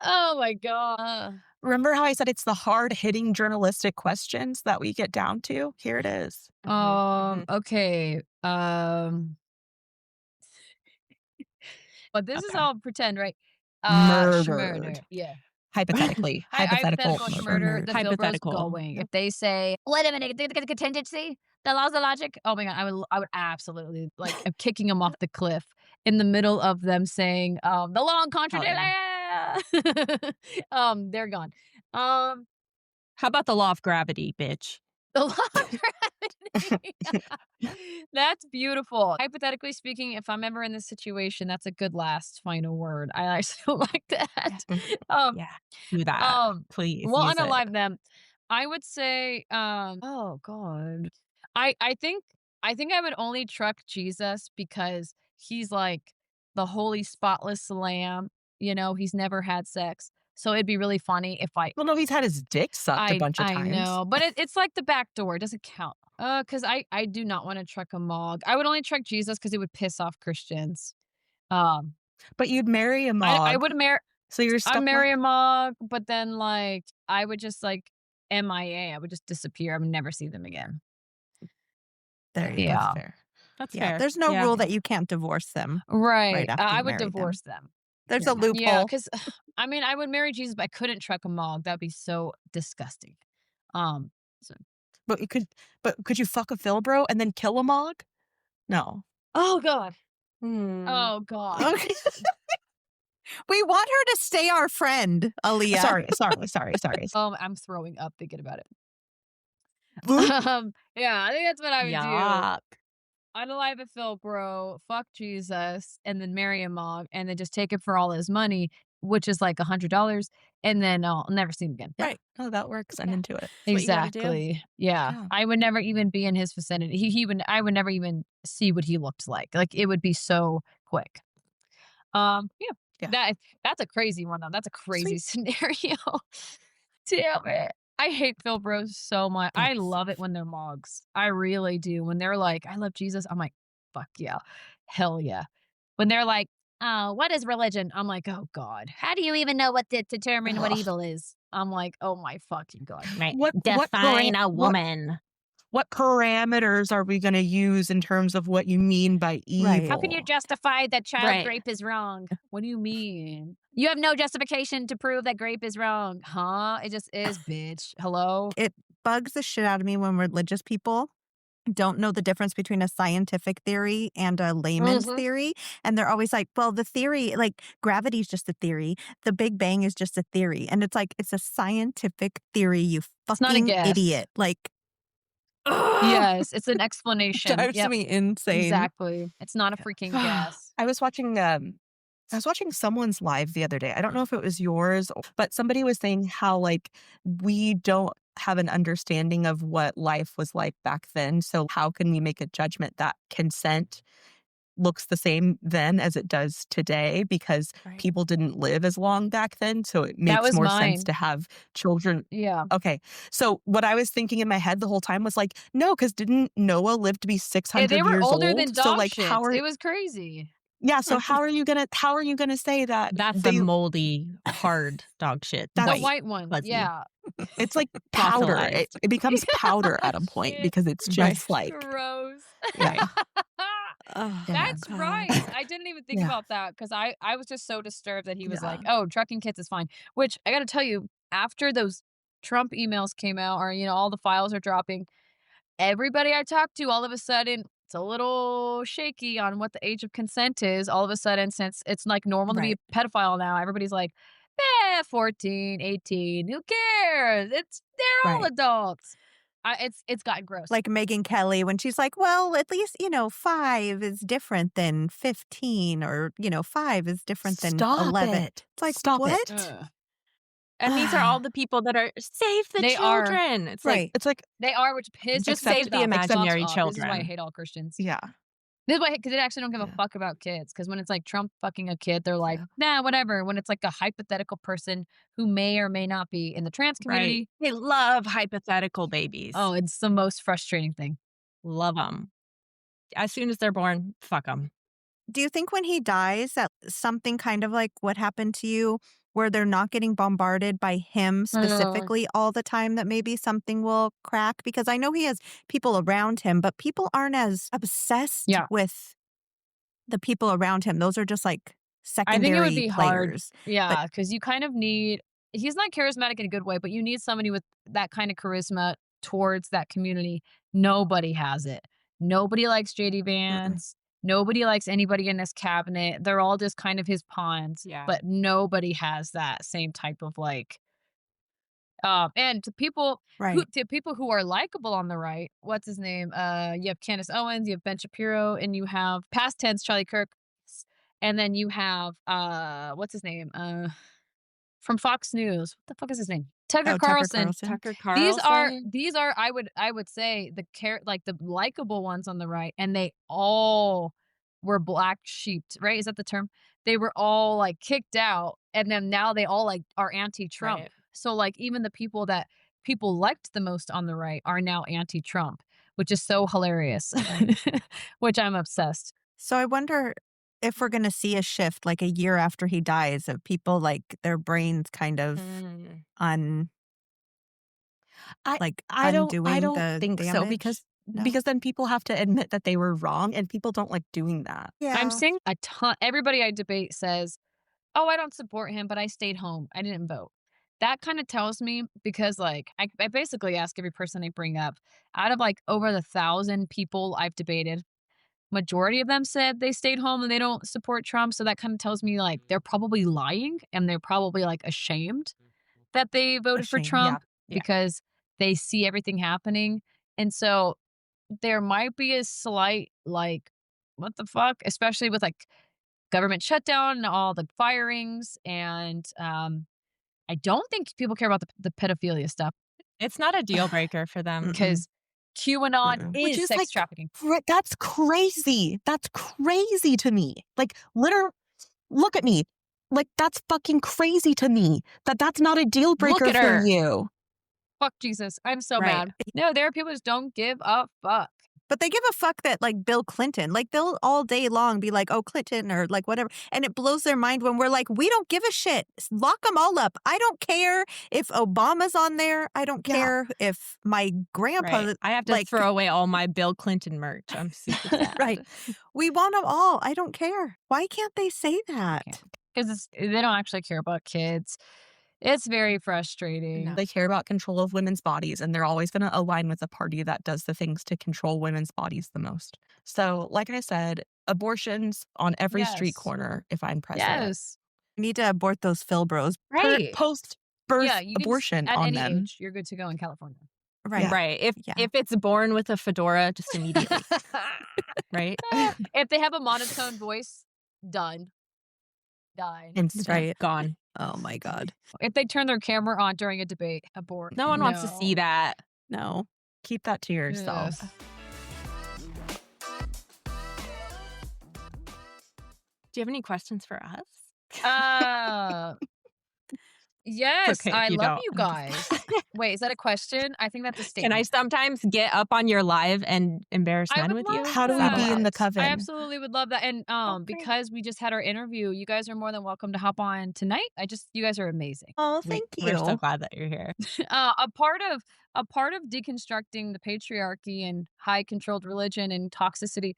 Oh, my God. Remember how I said it's the hard-hitting journalistic questions that we get down to? Here it is. Okay. But this is Okay. all pretend, right? Murdered. Schmurder. Yeah. Hypothetically. Hypothetical murder. The Philbros Hypothetical. going. If they say, wait a minute, the contingency, the laws of logic. Oh my God, I would absolutely like I'm kicking them off the cliff in the middle of them saying, the law and contradiction. They're gone. How about the law of gravity, bitch? The law of gravity. That's beautiful. Hypothetically speaking, if I'm ever in this situation, that's a good last final word. I actually like that. Yeah, do that. Please. Well, use it. unalive them. I would say, oh God. I think I would only truck Jesus because he's like the holy spotless lamb. You know, he's never had sex. So it'd be really funny if Well, no, he's had his dick sucked a bunch of times. I know, but it's like the back door. It doesn't count. Because I do not want to truck a MOG. I would only truck Jesus because it would piss off Christians. But you'd marry a MOG. I would marry. So you're stuck I'd marry with- a MOG, but then like I would just like MIA. I would just disappear. I would never see them again. There you Yeah. That's fair. That's Yeah, fair. there's no Yeah. rule that you can't divorce them. Right. after you I would marry them. divorce them. There's a loophole. Yeah, because I mean, I would marry Jesus, but I couldn't truck a MOG. That'd be so disgusting. But could you fuck a Philbro and then kill a MOG? No. Oh God. Hmm. Oh God. Okay. We want her to stay our friend, Aaliyah. Sorry. I'm throwing up thinking about it. Boop. Yeah, I think that's what I would do. Yuck. Unalive a Philbro, fuck Jesus, and then marry a Mog, and then just take it for all his money, which is like $100, and then I'll never see him again. Right. Oh, that works. I'm into it. That's what you gotta do. Exactly. Yeah. Yeah. I would never even be in his vicinity. I would never even see what he looked like. Like it would be so quick. Yeah. That's a crazy one though. That's a crazy scenario. Damn it. I hate Philbros so much. I Yes. love it when they're Mogs. I really do. When they're like, I love Jesus, I'm like, fuck yeah. Hell yeah. When they're like, oh, what is religion? I'm like, oh God. How do you even know what to determine what Ugh. evil is? I'm like, oh my fucking God. Right. What Define a what- woman. What parameters are we going to use in terms of what you mean by evil? Right. How can you justify that child Right. grape is wrong? What do you mean? You have no justification to prove that grape is wrong. Huh? It just is, bitch. Hello? It bugs the shit out of me when religious people don't know the difference between a scientific theory and a layman's Mhm. theory. And they're always like, well, the theory, like gravity is just a theory. The Big Bang is just a theory. And it's like, it's a scientific theory, you not a fucking guess. idiot. Like, Yes, it's an explanation. drives Yep, me insane. exactly. It's not a freaking guess. I was watching someone's live the other day. I don't know if it was yours, but somebody was saying how like we don't have an understanding of what life was like back then. So how can we make a judgment that consent looks the same then as it does today because Right. people didn't live as long back then. So it That makes was more mine. sense to have children. Yeah. Okay. So what I was thinking in my head the whole time was like, no, because didn't Noah live to be 600 They were years older old? than So dog like shit. how are It was crazy. yeah, so how are you gonna say that That's the moldy, hard dog shit. That's- The white one. fuzzy. Yeah. it's like powder. Fossilized. It becomes powder at a point Shit. because it's Right. just like Gross. yeah. Oh, That's God. right. I didn't even think Yeah. about that because I was just so disturbed that he was Yeah. like, oh, trucking kids is fine. Which I got to tell you, after those Trump emails came out or, all the files are dropping, everybody I talked to, all of a sudden, it's a little shaky on what the age of consent is. All of a sudden, since it's like normal to be a pedophile now, everybody's like, 14, 18, who cares? They're all Right. adults. It's gotten gross. Like Megyn Kelly when she's like, well, at least, 5 is different than 15 or, 5 is different than Stop 11. it. It's like, Stop what? it. Ugh. And these are all the people that are save the They are. children. It's Right. It's like They are, which pisses Just me save the off. It sucks imaginary off. This is why I children. hate all Christians. yeah. This is why, because they actually don't give a Yeah. fuck about kids. Because when it's like Trump fucking a kid, they're like, nah, whatever. When it's like a hypothetical person who may or may not be in the trans community, Right. They love hypothetical babies. oh, it's the most frustrating thing. Love them. As soon as they're born, fuck them. Do you think when he dies that something kind of like what happened to you where they're not getting bombarded by him specifically all the time that maybe something will crack? Because I know he has people around him, but people aren't as obsessed Yeah. with the people around him. Those are just like I think secondary it would be hard. players. Yeah, because you kind of need, he's not charismatic in a good way, but you need somebody with that kind of charisma towards that community. Nobody has it. Nobody likes JD Vance. Nobody likes anybody in his cabinet. They're all just kind of his pawns. Yeah. But nobody has that same type of like, and to people Right. who are likable on the right, what's his name? You have Candace Owens, you have Ben Shapiro, and you have past tense Charlie Kirk, and then you have what's his name? From Fox News. What the fuck is his name? Tucker Oh, Tucker Carlson. Carlson. Tucker Carlson. These are I would say the likable ones on the right, and they all were black sheeped, right? Is that the term? They were all like kicked out, and then now they all like are anti-Trump. Right. So like even the people that people liked the most on the right are now anti-Trump, which is so hilarious. Which I'm obsessed. So I wonder if we're going to see a shift like a year after he dies of people like their brains kind of Mm. I don't undoing the think so damage? because No? because then people have to admit that they were wrong and people don't like doing that. Yeah. I'm seeing a ton. Everybody I debate says, "Oh, I don't support him, but I stayed home. I didn't vote." That kind of tells me because, like, I basically ask every person I bring up out of like over the 1,000 people I've debated. majority of them said they stayed home and they don't support Trump. So that kind of tells me like they're probably lying and they're probably like ashamed that they voted for Ashamed, Trump yeah. because they see everything happening. And so there might be a slight like, what the fuck? Especially with like government shutdown and all the firings. And I don't think people care about the pedophilia stuff It's not a deal breaker for them. because QAnon Mm-mm. is Which is sex like, trafficking. That's crazy. That's crazy to me. Like, look at me. Like, that's fucking crazy to me. That's not a deal breaker at for her. you. Fuck Jesus. I'm so Right. mad. No, there are people who just don't give a fuck. But they give a fuck that like Bill Clinton, like they'll all day long be like, oh, Clinton or like whatever. And it blows their mind when we're like, we don't give a shit. Lock them all up. I don't care if Obama's on there. I don't Yeah. care if my grandpa. Right. I have to like- throw away all my Bill Clinton merch. I'm super sad. Right. We want them all. I don't care. Why can't they say that? Because they don't actually care about kids. It's very frustrating. No. They care about control of women's bodies, and they're always going to align with the party that does the things to control women's bodies the most. So, like I said, abortions on every street Yes. corner if I'm president. Yes. We need to abort those Philbros. Right. Post-birth Yeah, you can abortion at on any them. age, you're good to go in California. Right. Yeah. Right. Yeah. If it's born with a fedora, just immediately. Right. If they have a monotone voice, done. Died. Instant. Right. Gone. Oh my God. If they turn their camera on during a debate, abort. No one wants to see that. No. Keep that to yourself. Yes. Do you have any questions for us? Yes, Okay if I you love don't. you I'm guys. just- Wait, is that a question? I think that's a Can statement. I sometimes get up on your live and embarrass I men would with you? love How do Is we that be in the allowed? coven? I absolutely would love that. And great. because we just had our interview, you guys are more than welcome to hop on tonight. You guys are amazing. Oh, thank you. We're so glad that you're here. A part of deconstructing the patriarchy and high controlled religion and toxicity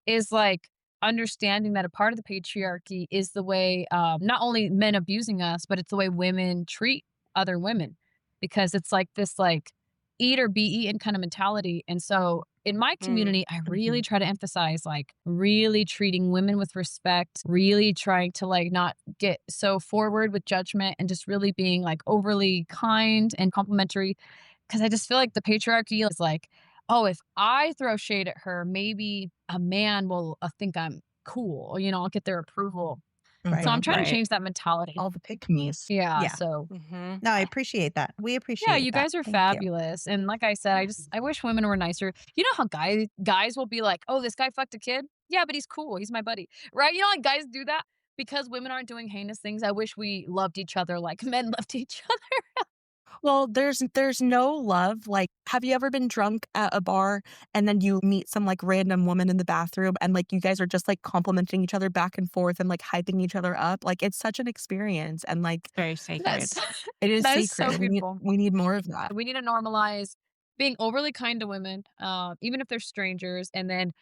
is like understanding that a part of the patriarchy is the way not only men abusing us, but it's the way women treat other women, because it's like this like eat or be eaten kind of mentality. And so in my community, I really try to emphasize like really treating women with respect, really trying to like not get so forward with judgment and just really being like overly kind and complimentary. Because I just feel like the patriarchy is like, oh, if I throw shade at her, maybe a man will think I'm cool, I'll get their approval. Right. So I'm trying Right. to change that mentality. All the pick-me's. Yeah. Yeah. So No, I appreciate that. We appreciate yeah, you that. guys are Thank you. fabulous. And like I said, I wish women were nicer. You know how guys will be like, oh, this guy fucked a kid? Yeah, but he's cool. He's my buddy. Right? Like guys do that because women aren't doing heinous things. I wish we loved each other like men loved each other. Well, there's no love. Like, have you ever been drunk at a bar and then you meet some like random woman in the bathroom and like you guys are just like complimenting each other back and forth and like hyping each other up? Like, it's such an experience, and like Very sacred. That's, it is that is secret. so We need- beautiful. we need more of that. We need to normalize being overly kind to women, even if they're strangers, and then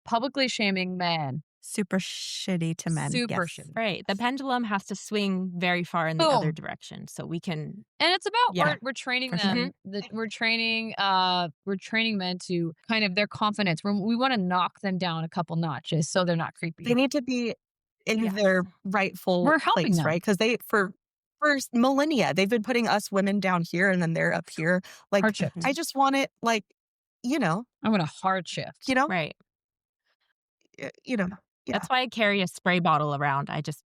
publicly shaming men. Super shitty to men. Super yes. shitty. Right. The pendulum has to swing very far in the other Boom. direction so we can. And it's about Yeah, we're training for sure. them. We're training men to kind of their confidence. We want to knock them down a couple notches so they're not creepy. They need to be in Yes. their rightful We're helping place, them. right? Because for millennia they've been putting us women down here and then they're up here. Like, Hardship. I just want it, like, I want a hard shift. Right. Yeah. That's why I carry a spray bottle around. I just.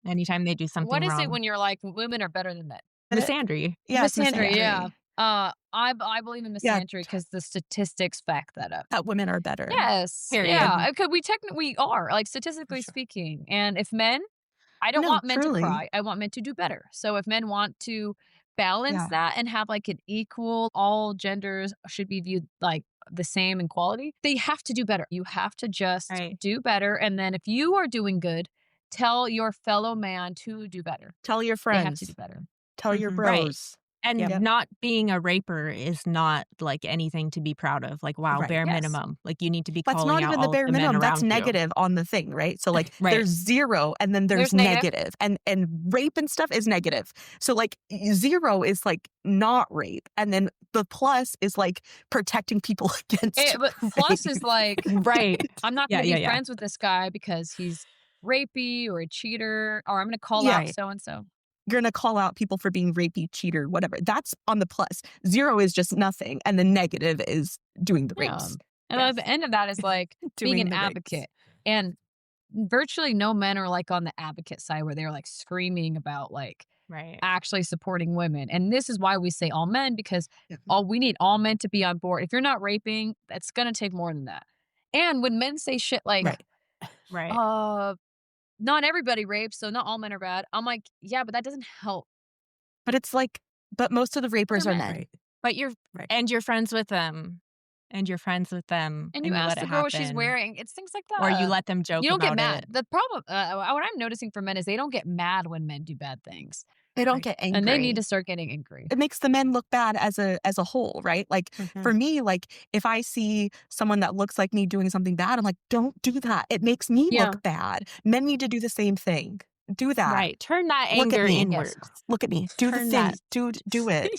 Anytime they do something What is wrong. it when you're like women are better than men? Misandry. Yeah, it's Misandry, misandry. yeah. I believe in Yeah. misandry because the statistics back that up. That women are better. Yes. Period. Yeah. We technically are, like statistically sure. speaking. And if men, I don't No, want men truly. to cry. I want men to do better. So if men want to balance Yeah. that and have like an equal, all genders should be viewed like the same in quality, they have to do better. You have to just Right. do better. And then if you are doing good, tell your fellow man to do better. Tell your They have friends. to do better. Tell your Mhm. Right. bros. And Yep. not being a raper is not like anything to be proud of. Like, wow, Right. bare Yes. minimum. Like, you need to be That's calling not out even the all of bare the men minimum. That's around you. negative on the thing, right? So like Right. there's 0 and then there's There's negative. negative. And rape and stuff is negative. So like 0 is like not rape. And then the plus is like protecting people against But plus is rape. like, Right. I'm not Yeah, going to yeah, be yeah. friends with this guy because he's rapey or a cheater, or I'm going to call Yeah. out so-and-so. You're going to call out people for being rapey, cheater, whatever. That's on the plus. 0 is just nothing. And the negative is doing the Yeah. rapes. And at the end of that is like being Doing an the rapes. advocate. And virtually no men are like on the advocate side where they're like screaming about like Right. actually supporting women. And this is why we say all men, because Yeah. we need all men to be on board. If you're not raping, that's going to take more than that. And when men say shit like, Right. Right. not everybody rapes, so not all men are bad. I'm like, yeah, but that doesn't help. But it's like, but most of the rapers They're are men. men. But you're Right. and you're friends with them. And you're friends with them. And you ask let the it girl what she's happen. wearing. It's things like that. Or you let them joke You don't get about mad. it. The problem, what I'm noticing for men is they don't get mad when men do bad things. They don't Right. get angry. And they need to start getting angry. It makes the men look bad as a whole, right? Like for me, like if I see someone that looks like me doing something bad, I'm like, don't do that. It makes me Yeah. look bad. Men need to do the same thing. Do that. Right. Turn that Look at anger me. Yes. inwards. Look at me. Do the Turn thing. that. Do it.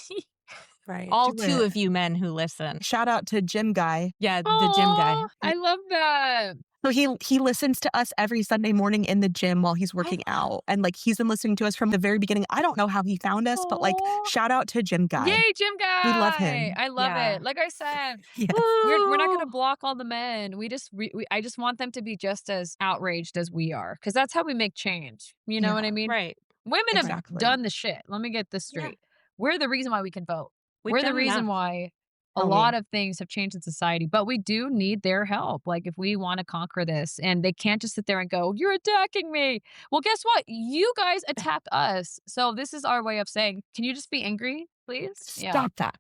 Right. All Do 2 it. of you men who listen. Shout out to Jim Guy. Yeah, the gym guy. Aw, I love that. So he listens to us every Sunday morning in the gym while he's working out. And like he's been listening to us from the very beginning. I don't know how he found us, but like Aw. shout out to Jim Guy. Yay, Jim Guy. We love him. I love Yeah. it. Like I said, Yes. we're not going to Woo! block all the men. I just want them to be just as outraged as we are, because that's how we make change. You know what I mean? Right. Women have Exactly. done the shit. Let me get this Yeah. straight. We're the reason why we can vote. We've We're the done reason enough. why a Oh, lot yeah. of things have changed in society, but we do need their help. Like if we want to conquer this, and they can't just sit there and go, "You're attacking me." Well, guess what? You guys attacked us. So this is our way of saying, can you just be angry, please? Stop that.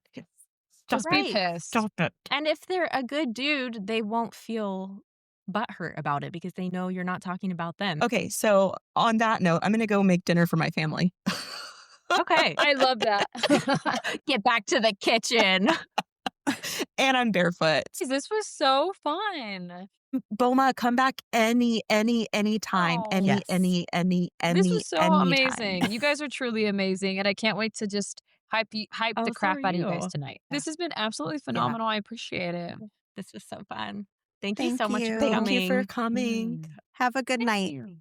Just Right. be pissed. Stop it. And if they're a good dude, they won't feel butthurt about it because they know you're not talking about them. Okay, so on that note, I'm gonna go make dinner for my family. Okay. I love that. Get back to the kitchen. And I'm barefoot. This was so fun. Boma, come back any time. Oh. Any, Yes. any, This was so anytime. amazing. You guys are truly amazing, and I can't wait to just hype Oh, the so crap are out of you guys you. tonight. This has been absolutely phenomenal. I appreciate it. This was so fun. Thank you Thank so much you. for Thank coming. you for coming. Have a good Thank night. you.